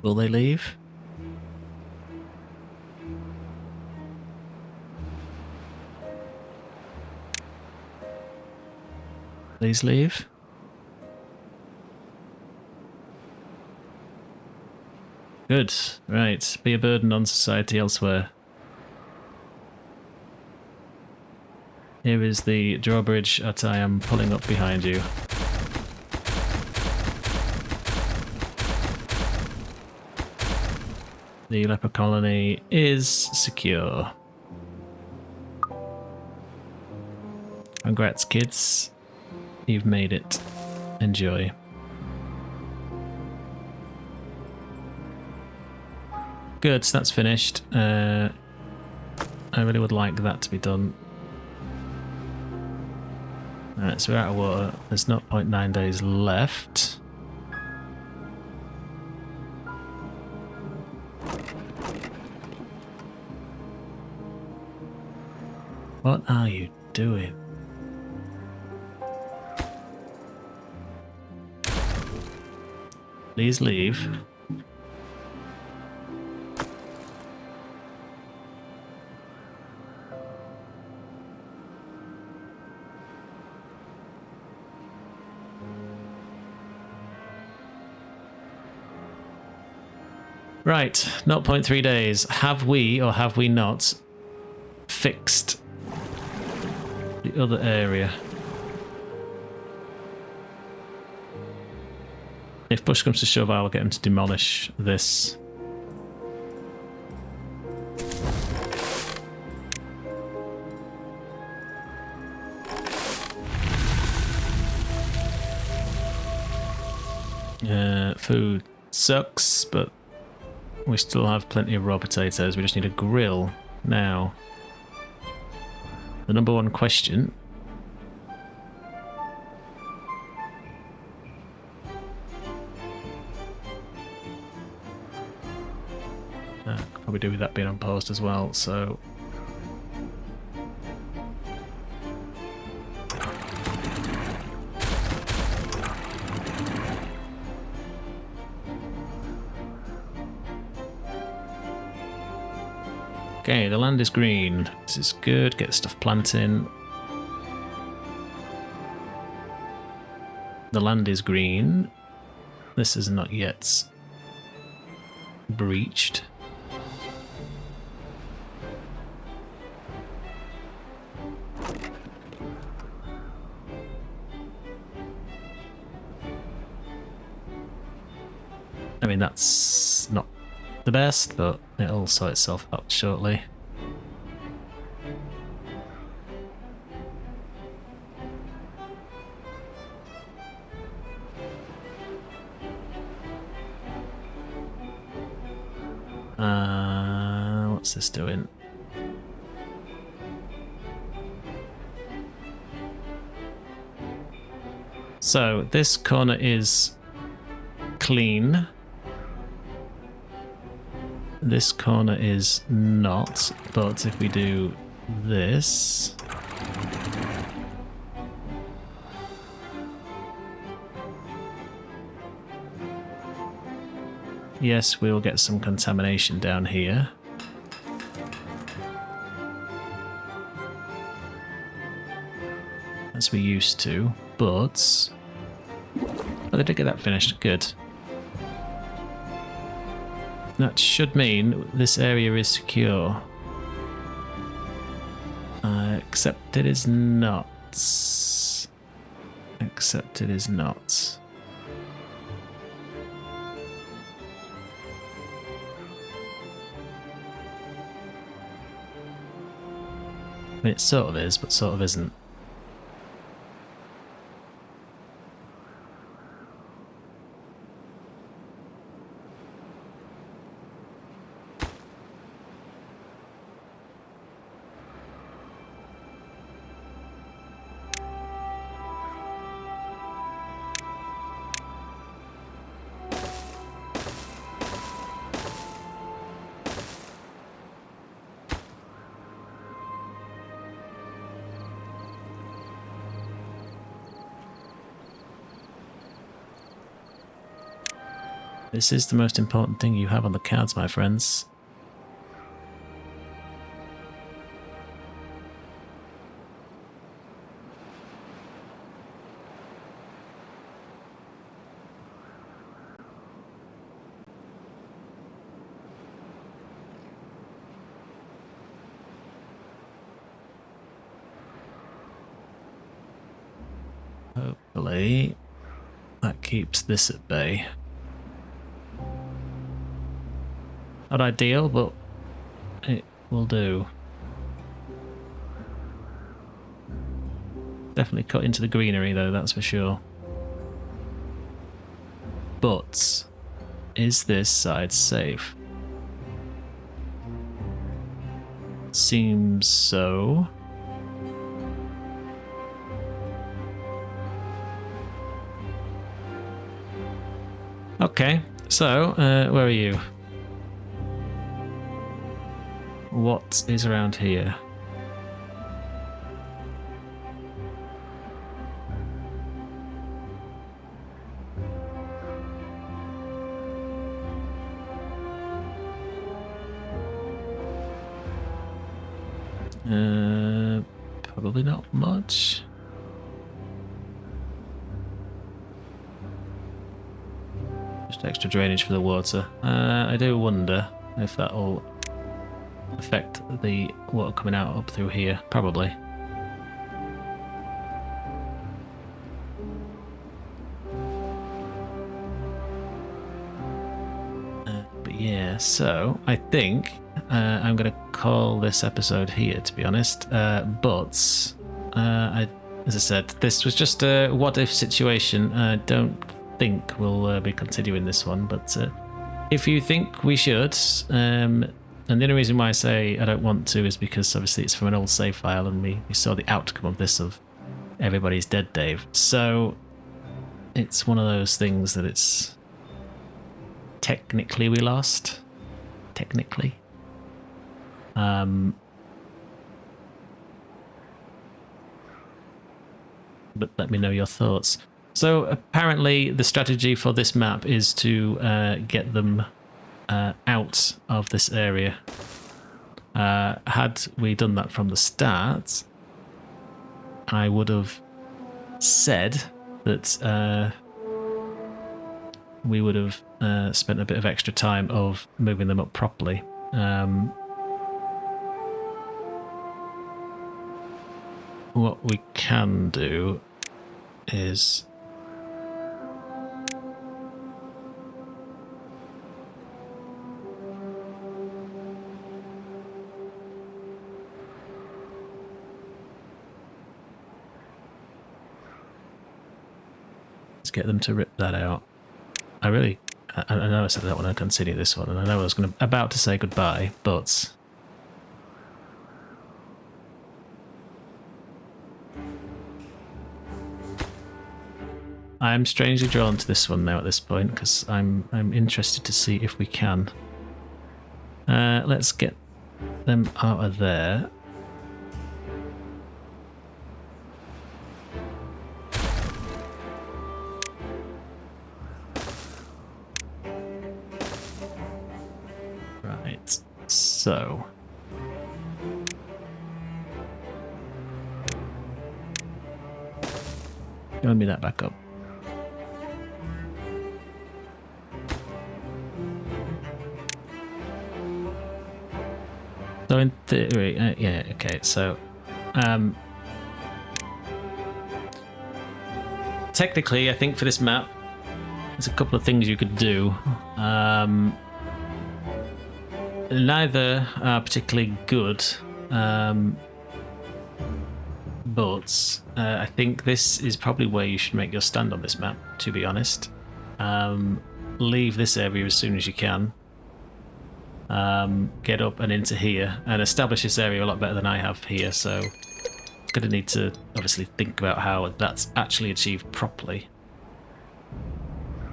Speaker 1: Will they leave? Please leave. Good. Right. Be a burden on society elsewhere. Here is the drawbridge that I am pulling up behind you. The leper colony is secure. Congrats, kids. You've made it. Enjoy. Good, so that's finished. I really would like that to be done. Alright, so we're out of water. There's 0.9 days left. What are you doing? Please leave. Right, 0.3 days. Have we or have we not fixed the other area? If push comes to shove, I'll get him to demolish this. Food sucks, but we still have plenty of raw potatoes. We just need a grill now. The number one question. Could probably do with that being unpaused as well, so. Okay, the land is green. This is good. Get stuff planting. The land is green. This is not yet breached. I mean, that's not the best, but it'll sort itself out shortly. What's this doing? So this corner is clean. This corner is not, but if we do this... Yes, we will get some contamination down here. As we used to, but... Oh, they did get that finished. Good. That should mean this area is secure. Except it is not. Except it is not. I mean, it sort of is, but sort of isn't. This is the most important thing you have on the cards, my friends. Hopefully that keeps this at bay. Not ideal, but it will do. Definitely cut into the greenery though, that's for sure. But is this side safe? Seems so. Okay, so where are you? What is around here? Probably not much. Just extra drainage for the water. I do wonder if that'll affect the water coming out up through here. Probably. But yeah, so I think I'm going to call this episode here, to be honest. But as I said, this was just a what-if situation. I don't think we'll be continuing this one, but if you think we should, and the only reason why I say I don't want to is because obviously it's from an old save file, and we saw the outcome of this of everybody's dead, Dave. So it's one of those things that it's technically we lost. Technically. But let me know your thoughts. So apparently the strategy for this map is to get them out of this area. Had we done that from the start, I would have said that we would have spent a bit of extra time of moving them up properly. What we can do is let's get them to rip that out. I know I said I don't want to continue this one, and I know I was about to say goodbye, but I'm strangely drawn to this one now at this point because I'm interested to see if we can. Let's get them out of there. Right, so give me that back up. So in theory, yeah, okay, so technically I think for this map there's a couple of things you could do. Neither are particularly good, but I think this is probably where you should make your stand on this map, to be honest. Leave this area as soon as you can. Get up and into here and establish this area a lot better than I have here, so going to need to obviously think about how that's actually achieved properly,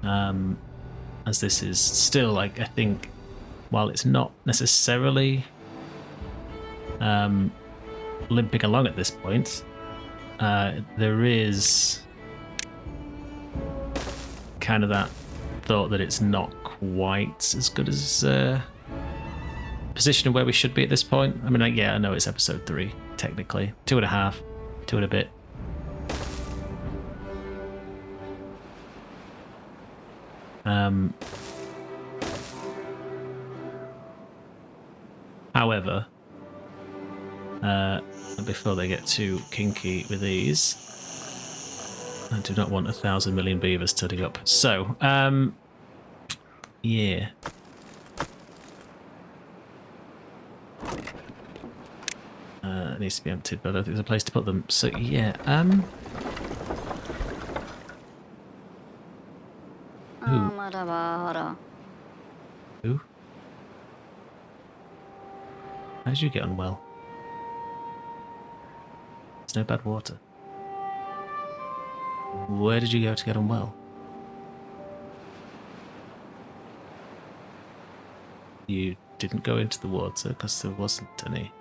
Speaker 1: as this is still, like, I think while it's not necessarily limping along at this point, there is kind of that thought that it's not quite as good as position of where we should be at this point. I mean, like, yeah, I know it's episode 3, technically. 2.5, 2 and a bit. However, before they get too kinky with these, I do not want 1,000 million beavers turning up. So, yeah. It needs to be emptied, but I don't think there's a place to put them. So, yeah, Who? How did you get on well? There's no bad water. Where did you go to get on well? You didn't go into the water because there wasn't any.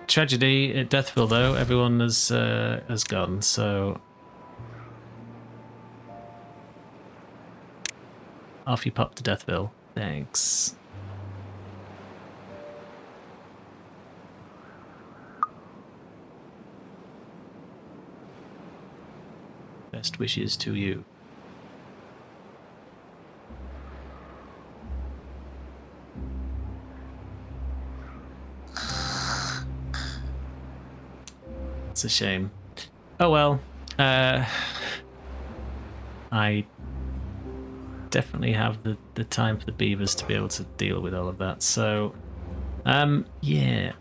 Speaker 1: Tragedy at Deathville, though. Everyone has gone, so off you pop to Deathville. Thanks. Best wishes to you. It's a shame. Oh well. I definitely have the time for the beavers to be able to deal with all of that. So, yeah.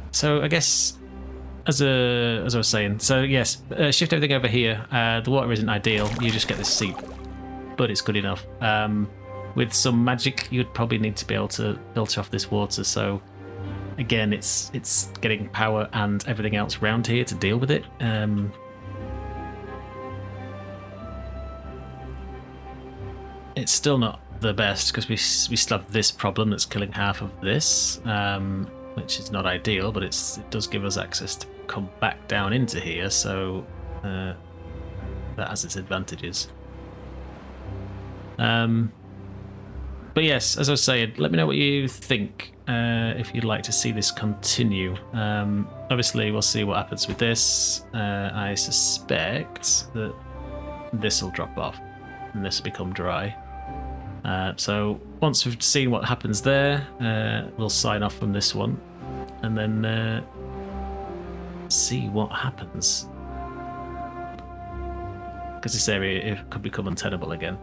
Speaker 1: So I guess as I was saying, so yes, shift everything over here. The water isn't ideal. You just get this seep, but it's good enough. With some magic, you'd probably need to be able to filter off this water. So again, it's getting power and everything else around here to deal with it. It's still not the best because we still have this problem that's killing half of this, which is not ideal, but it does give us access to come back down into here, so that has its advantages. But yes, as I was saying, let me know what you think if you'd like to see this continue. Obviously, we'll see what happens with this. I suspect that this will drop off and this will become dry. So once we've seen what happens there, we'll sign off from this one and then see what happens. Because this area it could become untenable again,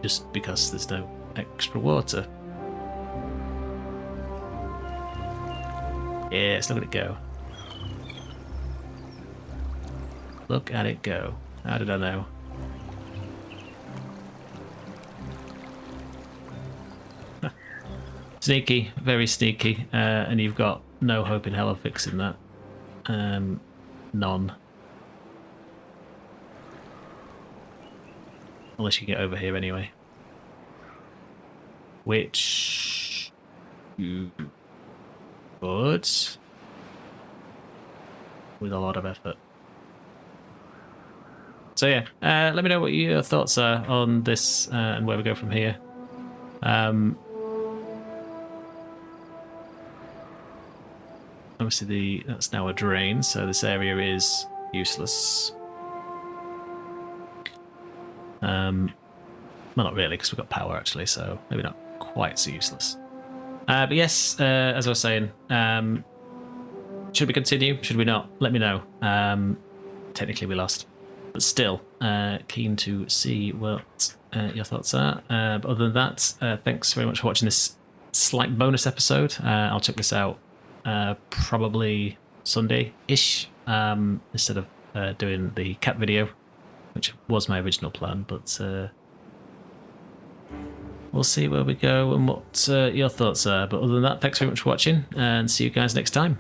Speaker 1: just because there's no extra water. Yes, look at it go. Look at it go. How did I know? Sneaky, very sneaky, and you've got no hope in hell of fixing that. None. Unless you get over here anyway. Which you could, with a lot of effort. So yeah, let me know what your thoughts are on this and where we go from here. Obviously that's now a drain, so this area is useless. Well, not really, because we've got power actually, so maybe not quite so useless. But yes, as I was saying, should we continue? Should we not? Let me know. Technically we lost, but still keen to see what your thoughts are. But other than that, thanks very much for watching this slight bonus episode. I'll check this out probably Sunday-ish, instead of doing the cat video, which was my original plan, but we'll see where we go and what your thoughts are. But other than that, thanks very much for watching, and see you guys next time.